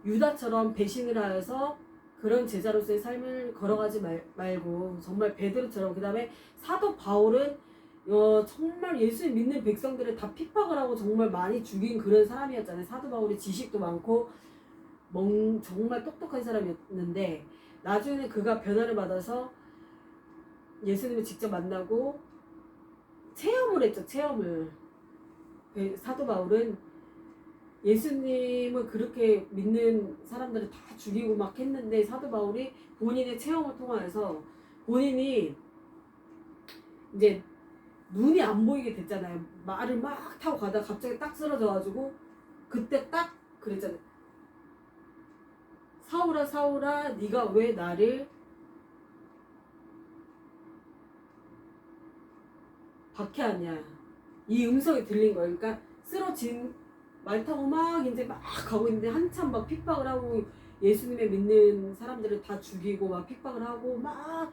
유다처럼 배신을 하여서 그런 제자로서의 삶을 걸어가지 말고 정말 베드로처럼, 그 다음에 사도 바울은 정말 예수를 믿는 백성들을 다 핍박을 하고 정말 많이 죽인 그런 사람이었잖아요. 사도 바울이 지식도 많고 정말 똑똑한 사람이었는데, 나중에는 그가 변화를 받아서 예수님을 직접 만나고 체험을 했죠. 사도 바울은 예수님을 그렇게 믿는 사람들을 다 죽이고 막 했는데, 사도 바울이 본인의 체험을 통해서 본인이 이제 눈이 안 보이게 됐잖아요. 말을 막 타고 가다가 갑자기 딱 쓰러져가지고 그때 딱 그랬잖아요. 사울아 사울아 네가 왜 나를 박해하냐, 이 음성이 들린 거예요. 그러니까 쓰러진, 말 타고 막 이제 막 가고 있는데 한참 막 핍박을 하고 예수님을 믿는 사람들을 다 죽이고 막 핍박을 하고 막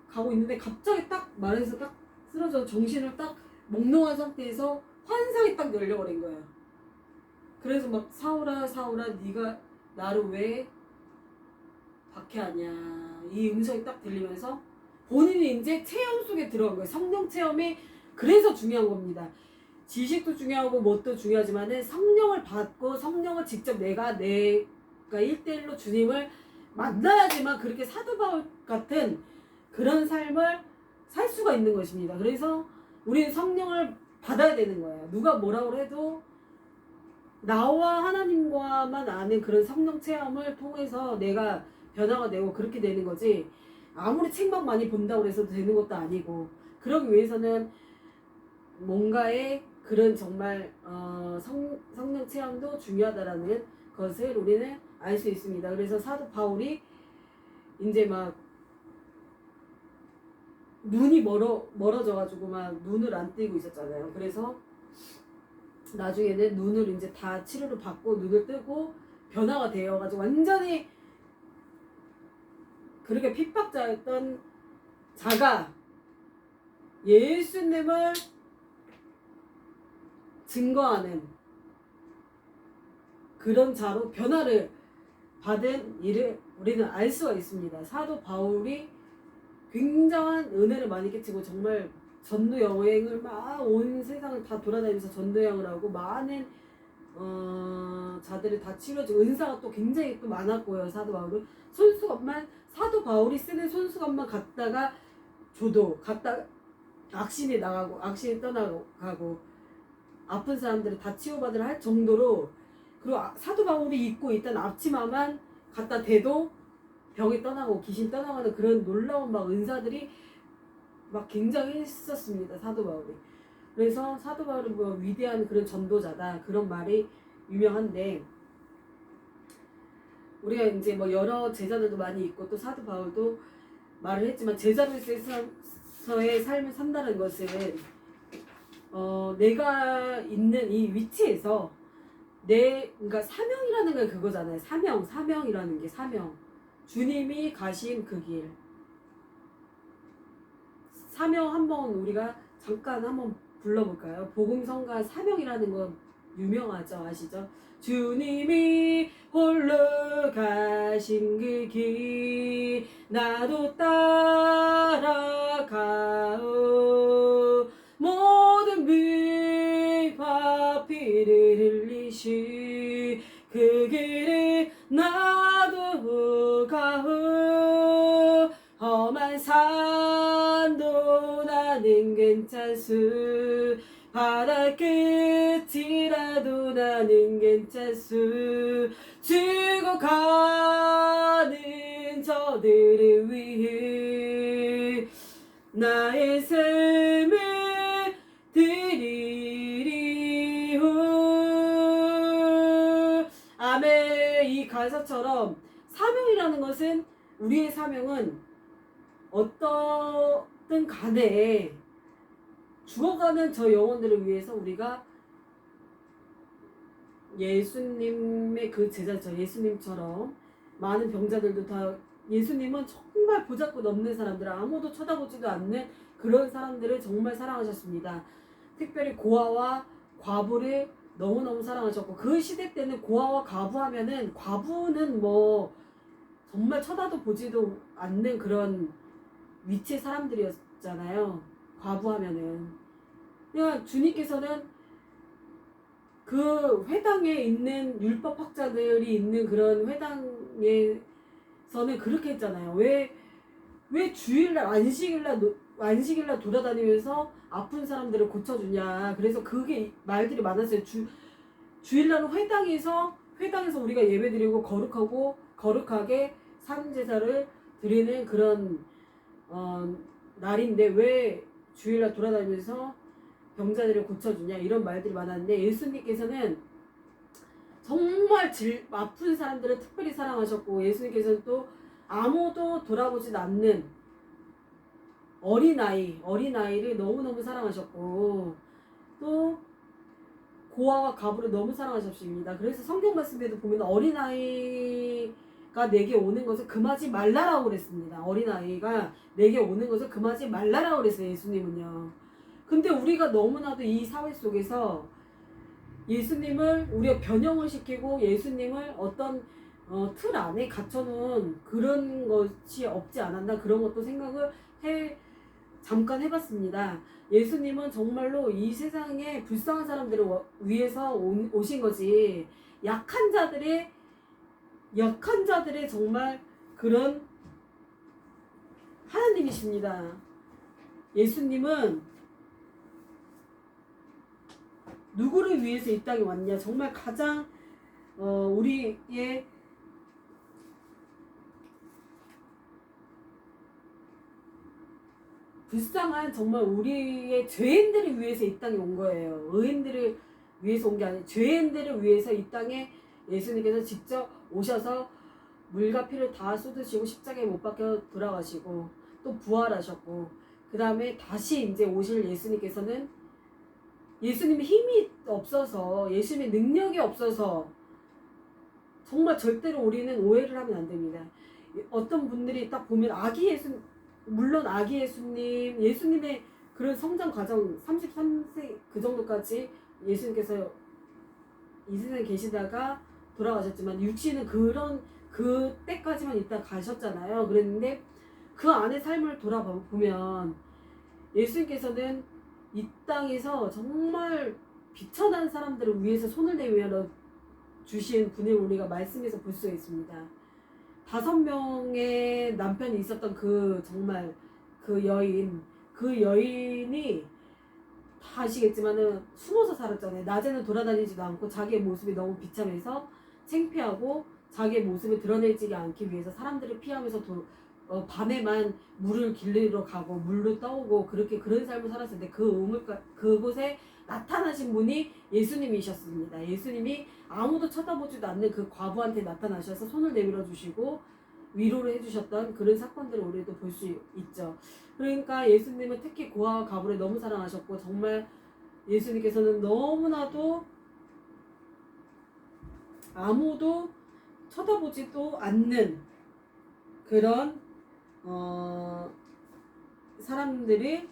가고 있는데, 갑자기 딱 말에서 딱 쓰러져 정신을 딱 몽롱한 상태에서 환상이 딱 열려버린 거예요. 그래서 막 사울아 사울아 네가 나를 왜 박해하냐. 이 음성이 딱 들리면서 본인이 이제 체험 속에 들어간 거예요. 성령 체험이 그래서 중요한 겁니다. 지식도 중요하고 뭣도 중요하지만은 성령을 받고 성령을 직접 내가 1대1로 주님을 만나야지만 그렇게 사도 바울 같은 그런 삶을 살 수가 있는 것입니다. 그래서 우리는 성령을 받아야 되는 거예요. 누가 뭐라고 해도 나와 하나님과만 아는 그런 성령 체험을 통해서 내가 변화가 되고 그렇게 되는 거지, 아무리 책만 많이 본다고 해서 되는 것도 아니고, 그러기 위해서는 뭔가의 그런 정말 성령 체험도 중요하다라는 것을 우리는 알 수 있습니다. 그래서 사도 바울이 이제 막 눈이 멀어져가지고 막 눈을 안 뜨고 있었잖아요. 그래서 나중에는 눈을 이제 다 치료를 받고 눈을 뜨고 변화가 되어가지고 완전히 그렇게 핍박자였던 자가 예수님을 증거하는 그런 자로 변화를 받은 일을 우리는 알 수가 있습니다. 사도 바울이 굉장한 은혜를 많이 끼치고 정말 전도 여행을 막 온 세상을 다 돌아다니면서 전도 여행을 하고 많은 자들을 다 치료해주고 은사가 또 굉장히 또 많았고요. 사도 바울은 손수건만, 사도 바울이 쓰는 손수건만 갖다가 줘도 갖다가 악신이 나가고 악신이 떠나가고 아픈 사람들을 다 치유받으라 할 정도로, 그리고 사도 바울이 입고 있던 앞치마만 갖다 대도 병이 떠나고 귀신 떠나가는 그런 놀라운 막 은사들이 막 굉장히 있었습니다. 사도 바울이. 그래서 사도 바울은 뭐 위대한 그런 전도자다, 그런 말이 유명한데, 우리가 이제 뭐 여러 제자들도 많이 있고 또 사도 바울도 말을 했지만 제자로서의 삶을 산다는 것은 내가 있는 이 위치에서 그러니까 사명이라는 게 그거잖아요. 사명이라는 게 사명. 주님이 가신 그 길. 사명 한번 우리가 잠깐 한번 불러볼까요? 복음성가 사명이라는 건 유명하죠. 아시죠? 주님이 홀로 가신 그 길 나도 따라가오. 모든 비와 피를 흘리시 그 길을 나도 가오. 험한 산도 나는 괜찮수. 바다 끝이라도 나는 괜찮수. 죽어가는 저들을 위해 나의 삶을 드리리오. 아멘. 이 가사처럼 사명이라는 것은, 우리의 사명은 어떻든 간에 죽어가는 저 영혼들을 위해서 우리가 예수님의 그 제자죠. 예수님처럼 많은 병자들도 다, 예수님은 정말 보잘것 없는 사람들, 아무도 쳐다보지도 않는 그런 사람들을 정말 사랑하셨습니다. 특별히 고아와 과부를 너무너무 사랑하셨고, 그 시대 때는 고아와 과부하면은, 과부는 뭐 정말 쳐다도 보지도 않는 그런 위치의 사람들이었잖아요. 과부하면은. 그냥 주님께서는 그 회당에 있는 율법학자들이 있는 그런 회당에서는 그렇게 했잖아요. 왜 주일날 안식일날 돌아다니면서 아픈 사람들을 고쳐주냐. 그래서 그게 말들이 많았어요. 주일날은 회당에서 우리가 예배드리고 거룩하게 산제사를 드리는 그런 날인데 왜 주일날 돌아다니면서 병자들을 고쳐주냐, 이런 말들이 많았는데, 예수님께서는 정말 아픈 사람들을 특별히 사랑하셨고, 예수님께서는 또 아무도 돌아보지 않는 어린아이를 너무너무 사랑하셨고, 또 고아와 과부를 너무 사랑하셨습니다. 그래서 성경 말씀에도 보면 어린아이가 내게 오는 것을 금하지 말라라고 그랬습니다. 어린아이가 내게 오는 것을 금하지 말라라고 그랬어요. 예수님은요. 근데 우리가 너무나도 이 사회 속에서 예수님을 우리가 변형을 시키고, 예수님을 어떤 틀 안에 갇혀놓은 그런 것이 없지 않았나 그런 것도 생각을 잠깐 해봤습니다. 예수님은 정말로 이 세상에 불쌍한 사람들을 위해서 오신 거지 약한 자들의 정말 그런 하나님이십니다. 예수님은 누구를 위해서 이 땅에 왔냐? 정말 가장 우리의 불쌍한 정말 우리의 죄인들을 위해서 이 땅에 온 거예요. 의인들을 위해서 온 게 아니에요. 죄인들을 위해서 이 땅에 예수님께서 직접 오셔서 물과 피를 다 쏟으시고 십자가에 못 박혀 돌아가시고 또 부활하셨고 그 다음에 다시 이제 오실 예수님께서는 예수님의 힘이 없어서 예수님의 능력이 없어서 정말 절대로 우리는 오해를 하면 안 됩니다. 어떤 분들이 딱 보면 물론 아기 예수님의 그런 성장 과정 33세 그 정도까지 예수님께서 이 세상에 계시다가 돌아가셨지만 육신은 그때까지만 있다 가셨잖아요. 그랬는데 그 안에 삶을 돌아보면 예수님께서는 이 땅에서 정말 비천한 사람들을 위해서 손을 내밀어 주신 분을 우리가 말씀에서 볼 수가 있습니다. 5명의 남편이 있었던 정말 그 여인이 다 아시겠지만은 숨어서 살았잖아요. 낮에는 돌아다니지도 않고 자기의 모습이 너무 비참해서 창피하고 자기의 모습을 드러내지 않기 위해서 사람들을 피하면서 밤에만 물을 길르러 가고 물로 떠오고 그런 삶을 살았는데 그곳에 나타나신 분이 예수님이셨습니다. 예수님이 아무도 쳐다보지도 않는 그 과부한테 나타나셔서 손을 내밀어 주시고 위로를 해주셨던 그런 사건들을 우리도 볼 수 있죠. 그러니까 예수님은 특히 고아와 과부를 너무 사랑하셨고 정말 예수님께서는 너무나도 아무도 쳐다보지도 않는 그런 사람들이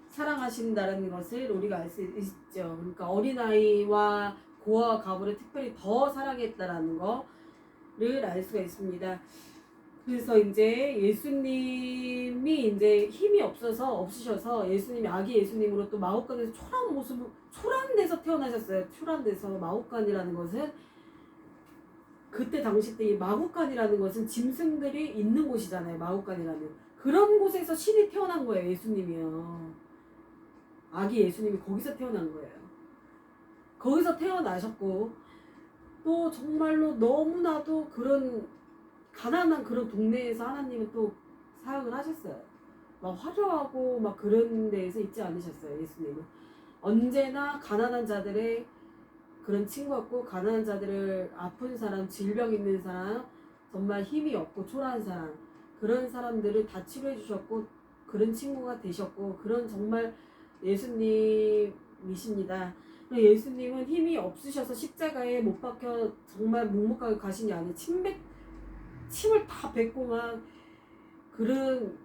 사랑하신다는 것을 우리가 알 수 있죠. 그러니까 어린아이와 고아와 과부를 특별히 더 사랑했다라는 거를 알 수가 있습니다. 그래서 이제 예수님이 이제 힘이 없으셔서 예수님이 아기 예수님으로 또 마옥간에서 초라한 데서 태어나셨어요. 초라한 데서. 마옥간이라는 것은 그때 당시 때 이 마국간이라는 것은 짐승들이 있는 곳이잖아요. 마국간이라는 그런 곳에서 신이 태어난 거예요. 예수님이요. 아기 예수님이 거기서 태어난 거예요. 거기서 태어나셨고 또 정말로 너무나도 그런 가난한 그런 동네에서 하나님은 또 사역을 하셨어요. 막 화려하고 막 그런 데에서 있지 않으셨어요. 예수님은 언제나 가난한 자들의 그런 친구였고 가난한 자들을 아픈 사람, 질병 있는 사람, 정말 힘이 없고 초라한 사람 그런 사람들을 다 치료해 주셨고 그런 친구가 되셨고 그런 정말 예수님이십니다. 예수님은 힘이 없으셔서 십자가에 못 박혀 정말 묵묵하게 가신 게 아니에요. 침을 다 뱉고 막 그런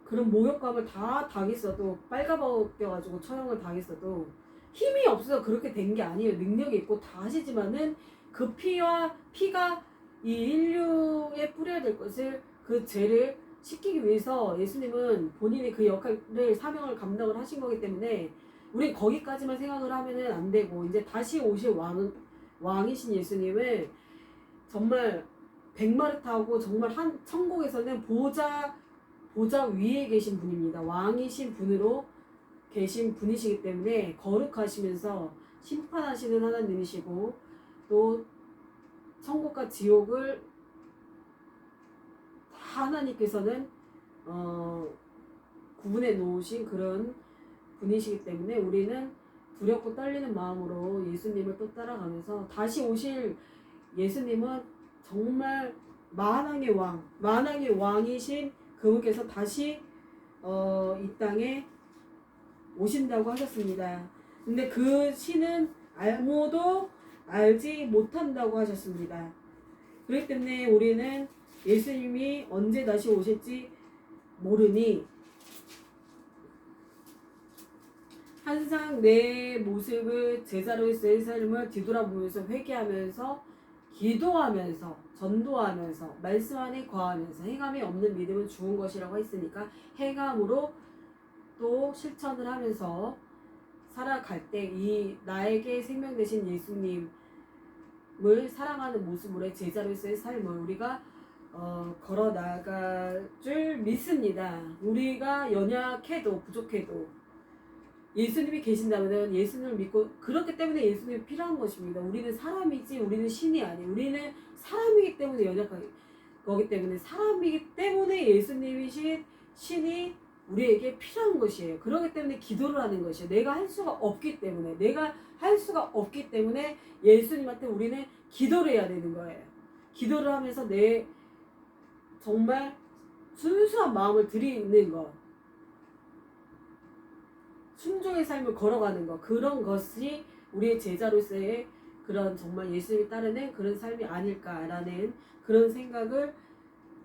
모욕감을 다 당했어도 빨가벗겨가지고 처형을 당했어도 힘이 없어서 그렇게 된 게 아니에요. 능력이 있고 다 하시지만은 그 피가 이 인류에 뿌려야 될 것을 그 죄를 씻기기 위해서 예수님은 본인이 그 역할을 사명을 감당을 하신 거기 때문에 우리 거기까지만 생각을 하면은 안 되고 이제 다시 오실 왕이신 예수님을 정말 백마를 타고 정말 천국에서는 보좌 위에 계신 분입니다. 왕이신 분으로 계신 분이시기 때문에 거룩하시면서 심판하시는 하나님이시고 또 천국과 지옥을 다 하나님께서는 구분해 놓으신 그런 분이시기 때문에 우리는 두렵고 떨리는 마음으로 예수님을 또 따라가면서 다시 오실 예수님은 정말 만왕의 왕이신 그분께서 다시 이 땅에 오신다고 하셨습니다. 근데 그 신은 아무도 알지 못한다고 하셨습니다. 그렇기 때문에 우리는 예수님이 언제 다시 오실지 모르니 항상 내 모습을 제자로서의 삶을 뒤돌아보면서 회개하면서 기도하면서 전도하면서 말씀 안에 거하면서 행함이 없는 믿음은 죽은 것이라고 했으니까 행함으로 또 실천을 하면서 살아갈 때 이 나에게 생명 되신 예수님을 사랑하는 모습으로의 제자로서의 삶을 우리가 걸어 나갈 줄 믿습니다. 우리가 연약해도 부족해도 예수님이 계신다면 예수님을 믿고 그렇기 때문에 예수님이 필요한 것입니다. 우리는 사람이지 우리는 신이 아니에요. 우리는 사람이기 때문에 연약하기 거기 때문에 사람이기 때문에 예수님이신 신이 우리에게 필요한 것이에요. 그렇기 때문에 기도를 하는 것이에요. 내가 할 수가 없기 때문에 예수님한테 우리는 기도를 해야 되는 거예요. 기도를 하면서 내 정말 순수한 마음을 드리는 것, 순종의 삶을 걸어가는 것, 그런 것이 우리의 제자로서의 그런 정말 예수님을 따르는 그런 삶이 아닐까라는 그런 생각을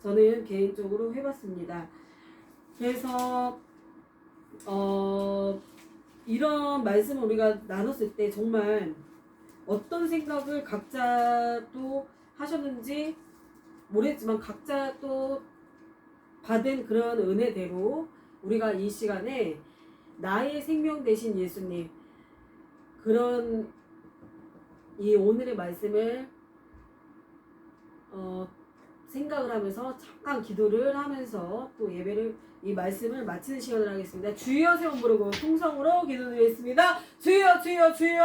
저는 개인적으로 해봤습니다. 그래서 이런 말씀을 우리가 나눴을 때 정말 어떤 생각을 각자 또 하셨는지 모르겠지만 각자 또 받은 그런 은혜대로 우리가 이 시간에 나의 생명 되신 예수님 그런 이 오늘의 말씀을 생각을 하면서 잠깐 기도를 하면서 또 예배를 이 말씀을 마치는 시간을 하겠습니다. 주여 세 번 부르고 통성으로 기도드리겠습니다. 주여 주여 주여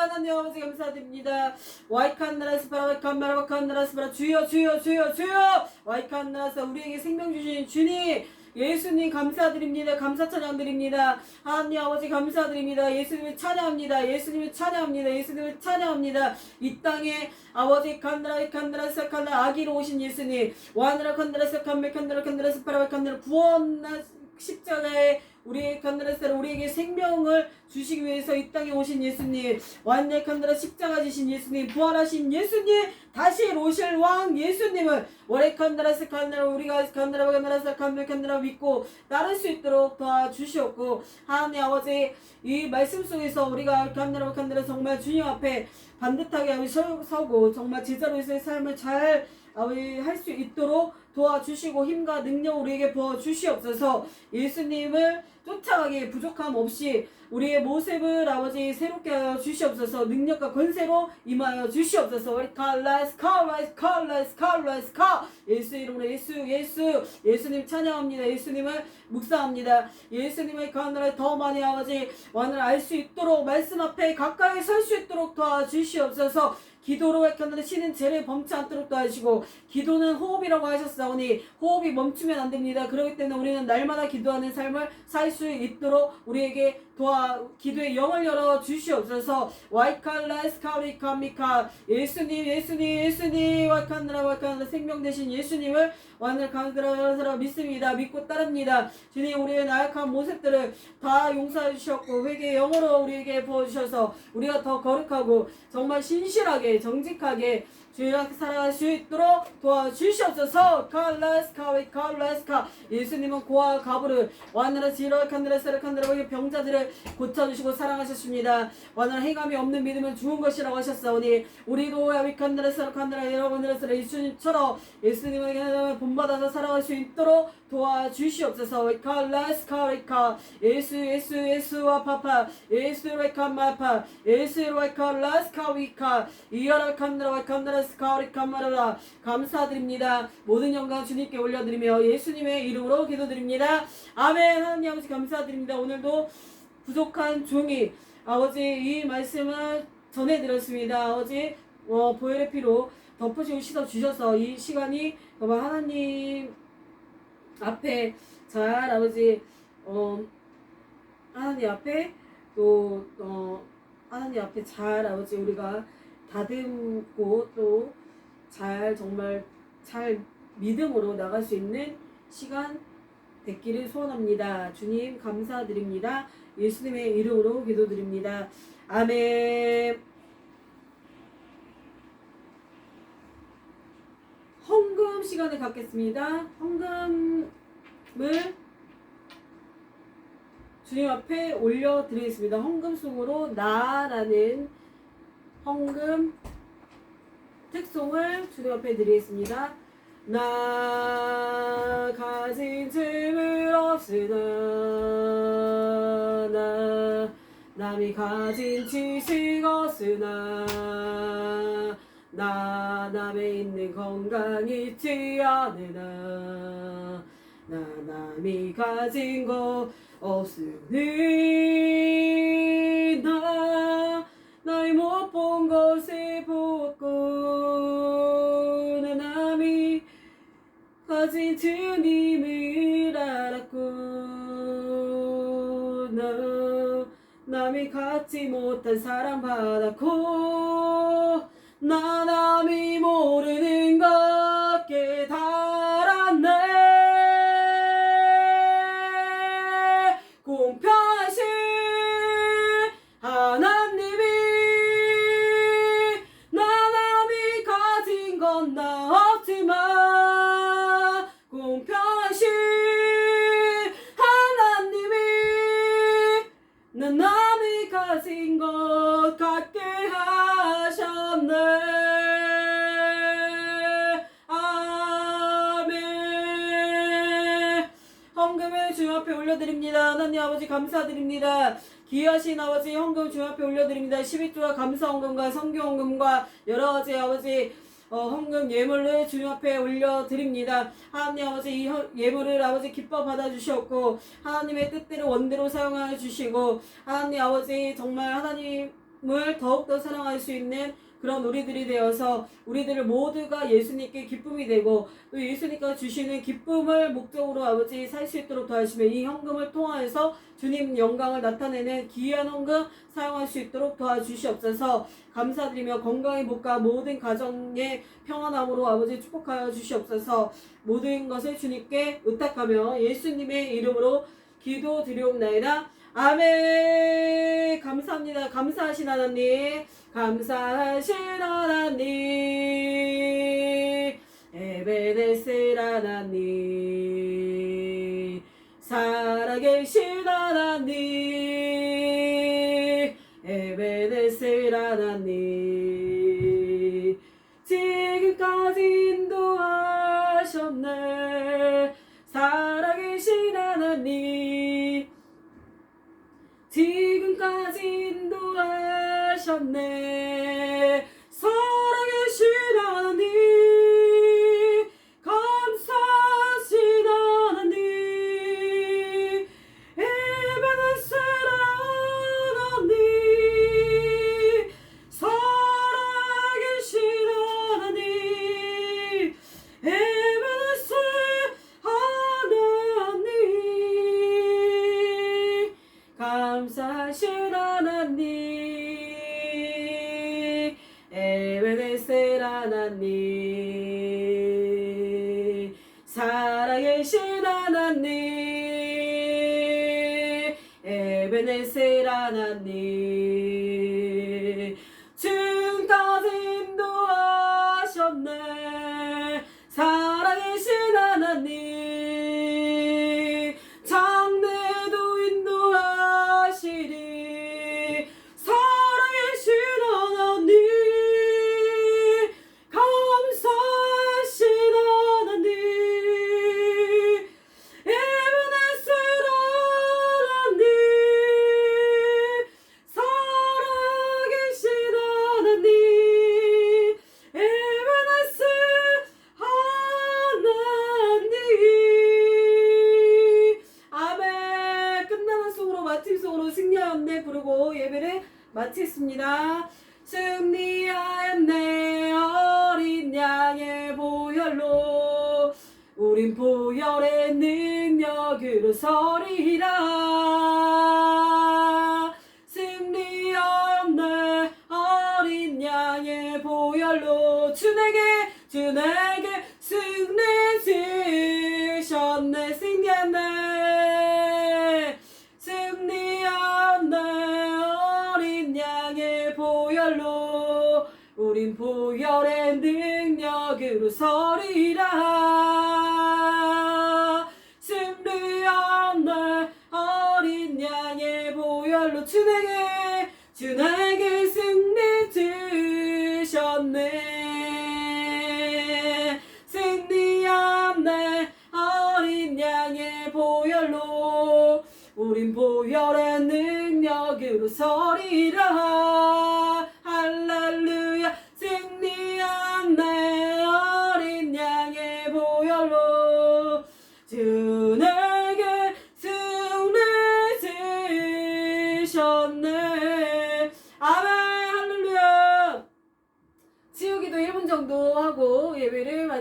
하나님 아버지 감사드립니다. 와이칸 나라스 바라 와이칸 마라 와이칸 나라스 바라 주여 주여 주여 주여 와이칸 나라스 우리에게 생명 주신 주님 예수님 감사드립니다. 감사 찬양드립니다. 하나님 아버지 감사드립니다. 예수님을 찬양합니다. 예수님을 찬양합니다. 예수님을 찬양합니다. 이 땅에 아버지 칸드라 사칸나 아기로 오신 예수님 와느라 칸드라 사칸메 칸드라 칸드라 스파라 칸드라 구원 십자가에 우리의 칸드라스를 우리에게 생명을 주시기 위해서 이 땅에 오신 예수님 완전 칸드라 십자가 지신 예수님 부활하신 예수님 다시 오실 왕 예수님을 월에 칸드라스 칸드라 우리가 칸드라스 칸드라 믿고 따를 수 있도록 도와주시옵고 하나님 아버지 이 말씀 속에서 우리가 칸드라 정말 주님 앞에 반듯하게 서고 정말 제자로서의 삶을 잘 할 수 있도록 도와주시고 힘과 능력 우리에게 부어주시옵소서. 예수님을 쫓아가기에 부족함 없이 우리의 모습을 아버지 새롭게 하여 주시옵소서. 능력과 권세로 임하여 주시옵소서. 예수 이름으로 예수님 찬양합니다. 예수님을 묵상합니다. 예수님의 가운데 더 많이 아버지 왕을 알 수 있도록 말씀 앞에 가까이 설 수 있도록 도와주시옵소서. 기도로 하는 신은 죄를 범치 않도록 도와주시고 기도는 호흡이라고 하셨사오니 호흡이 멈추면 안 됩니다. 그렇기 때문에 우리는 날마다 기도하는 삶을 살 수 있도록 우리에게 기도의 영을 열어 주시옵소서. 와이칼라스카리카미카 예수님 와이칸드라 생명 되신 예수님을 완을 강드라 믿습니다. 믿고 따릅니다. 주님 우리의 나약한 모습들을 다 용서해 주셨고 회개의 영으로 우리에게 부어주셔서 우리가 더 거룩하고 정말 신실하게 정직하게 주여 살아갈 수 있도록 도와주시옵소서. 칼라스카 예수님은 고아 가부를 와나라 지러 칸드라 세라 칸드라 병자들을 고쳐주시고 사랑하셨습니다. 와나라 해감이 없는 믿음은 죽은 것이라고 하셨사오니 우리도 야비칸드라 세라 칸드라 여러분들의 예수님처럼 예수님에게 본받아서 살아갈 수 있도록 도와주시옵소서. 칼라스카리카 예수와 파파 예수레카 마파 예수레카 라스카위카 이어라 칸드라 칸드라 스카리카마라 감사드립니다. 모든 영광 주님께 올려드리며 예수님의 이름으로 기도드립니다. 아멘. 하나님 아버지 감사드립니다. 오늘도 부족한 종이 아버지 이 말씀을 전해드렸습니다. 아버지 보혈의 피로 덮으시고 씻어주셔서 이 시간이 정말 하나님 앞에 잘 아버지 하나님 앞에 또 하나님 앞에 잘 아버지 우리가 다듬고 또 잘 정말 잘 믿음으로 나갈 수 있는 시간 됐기를 소원합니다. 주님 감사드립니다. 예수님의 이름으로 기도드립니다. 아멘. 헌금 시간을 갖겠습니다. 헌금을 주님 앞에 올려드리겠습니다. 헌금 속으로 나라는 헌금 특송을 주님 앞에 드리겠습니다. 나 가진 짐을 없으나 나 남이 가진 지식 없으나 나 남의 있는 건강 잊지 않으나 나 남이 가진 것 없으니 나 나의 못 본 것을 보았고 나 남이 가진 주님을 알았고 나 남이 갖지 못한 사랑 받았고 나 남이 모르는 것 깨달았네. 공평하신 하나님이 나 남이 가진 건 나 없지만 공평하신 하나님이 나 남이 가진 것 같게 하셨네. 아멘. 헌금을 주님 앞에 올려드립니다. 하나님 아버지 감사드립니다. 귀하신 아버지 헌금 주님 앞에 올려드립니다. 12조와 감사 헌금과 성교 헌금과 여러 가지 아버지 헌금 예물을 주님 앞에 올려드립니다. 하나님 아버지 이 예물을 아버지 기뻐 받아주셨고 하나님의 뜻대로 원대로 사용하여 주시고 하나님 아버지 정말 하나님을 더욱더 사랑할 수 있는 그런 우리들이 되어서 우리들을 모두가 예수님께 기쁨이 되고 또 예수님께서 주시는 기쁨을 목적으로 아버지 살 수 있도록 도와주시며 이 헌금을 통하여서 주님 영광을 나타내는 귀한 헌금 사용할 수 있도록 도와주시옵소서. 감사드리며 건강의 복과 모든 가정의 평안함으로 아버지 축복하여 주시옵소서. 모든 것을 주님께 의탁하며 예수님의 이름으로 기도드리옵나이다. 아멘. 감사합니다. 감사하신 하나님, 감사하신 하나님, 에베네셀 하나님, 살아계신 하나님, 에베네셀 하나님, 지금까지 인도하셨네. 살아계신 하나님, 지금까지 인도하셨네. 살아계신 하나님, 감사하신 하나님, 에베네셀 하나님, 살아계신 하나님, 에베네셀 하나님, 감사하신 하나님, 에베네셀 하나님, 살아계신 하나님, 에베네셀 하나님, 지금까지 인도하셨네. 살아계신 하나님, 장래도 인도하시리. 살아계신 하나님, 감사하신 하나님, 에베네셀 하나님, 살아계신 하나님, 에베네셀 하나님. 아멘. 끝나는 송으로 마침 송으로 승리하였네 부르고 예배를 마치겠습니다. 승리하였네 어린 양의 보혈로 우린 보혈의 능력으로 서리라. 승리하였네 어린 양의 보혈로 주에게 승리 주셨네. 승리했네. 승리하였네 어린 양의 보혈로 우린 보혈의 능력으로 서리라. 승리하였네 어린 양의 보혈로 주에게 승리 주셨네.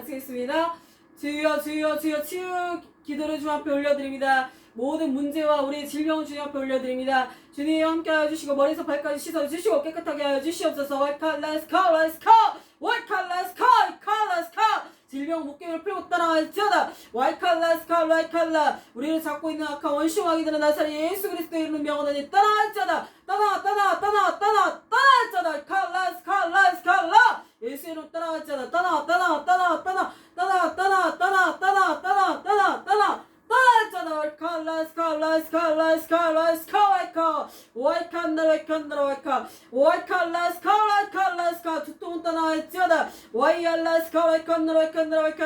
마치겠습니다. 주여 주여 주여 치유 기도를 주 앞에 올려드립니다. 모든 문제와 우리의 질병을 주님 앞에 올려드립니다. 주님 함께 하여 주시고 머리에서 발까지 씻어주시고 깨끗하게 하여 주시옵소서. 와이칼라스카 질병 목경을 풀고 따라갈지어다. 와이칼라스카 우리를 잡고 있는 악한 원수마귀 들은 나사렛 예수 그리스도의 이름으로 명하노니 떠나갈지어다. 떠나갈지어다. 칼라스칼라 예수의 이름으로 떠나갈지어다. 떠나 와이칼라스카 두통은 떠나갈지어다. 와이칼라스카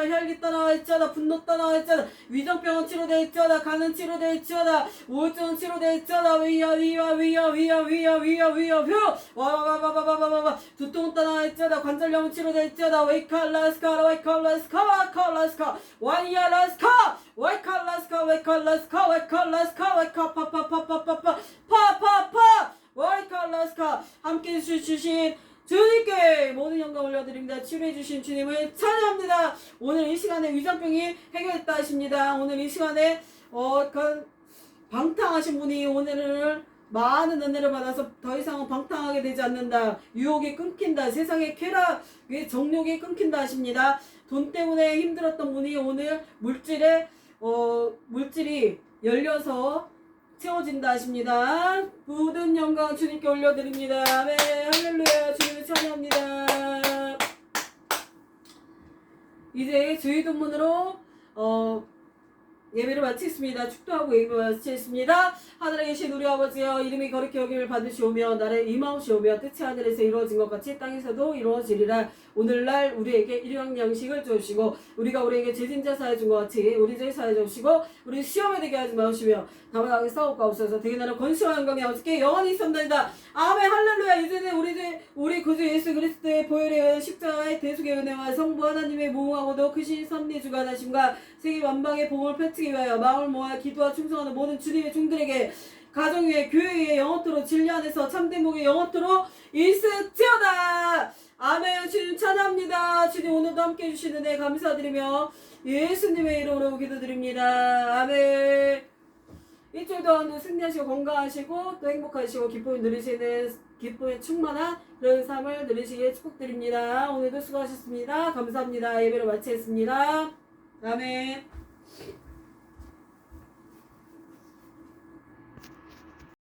혈기 떠나갈지어다. 분노 떠나갈지어다. 위정병은 치료될지어다. 간은 치료될지어다. 우울증은 치료될지어다. 위여 와와와와와와와 두통은 떠나갈지어다. 관절염은 치료될지어다. 와이칼라스카 와이칼라스카 함께 주신 주님께 모든 영광 올려드립니다. 치료해 주신 주님을 찬양합니다. 오늘 이 시간에 위장병이 해결했다 하십니다. 오늘 이 시간에 방탕하신 분이 오늘은 많은 은혜를 받아서 더 이상은 방탕하게 되지 않는다. 유혹이 끊긴다. 세상의 쾌락의 정욕이 끊긴다 하십니다. 돈 때문에 힘들었던 분이 오늘 물질이 열려서 채워진다 하십니다. 모든 영광 주님께 올려드립니다. 아멘. 할렐루야. 주님을 찬양합니다. 이제 주의 돈문으로 예배를 마치겠습니다. 축도하고 예배 마치겠습니다. 하늘에 계신 우리 아버지여 이름이 거룩히 여김을 받으시오며 나라의 임하옵시오며 뜻이 하늘에서 이루어진 것 같이 땅에서도 이루어지리라. 오늘날 우리에게 일용 양식을 주시고 우리가 우리에게 죄진자 사해 준 것 같이 우리 죄 사해 주시고 우리 시험에 되게 하지 마시며 다만 하게 싸우옵소서. 되게 나는 권세와 영광이 아버지께 영원히 있었나이다. 아멘. 할렐루야. 이제는 우리 구주 예수 그리스도의 보혈에 의한 십자가의 대속의 은혜와 성부 하나님의 무궁하고도 크신 섭리 주관하심과 세계 만방의 복음을 펼치기 위하여 마음을 모아 기도와 충성하는 모든 주님의 종들에게 가정 위에 교회 위에 영원토록 진리 안에서 참된 복이 영원토록 있을지어다. 아멘. 주님 찬양합니다. 주님 오늘도 함께 해주시는 데 감사드리며 예수님의 이름으로 기도드립니다. 아멘. 일주일도 오늘 승리하시고 건강하시고 또 행복하시고 기쁨에 충만한 그런 삶을 누리시길 축복드립니다. 오늘도 수고하셨습니다. 감사합니다. 예배를 마치겠습니다. 아멘.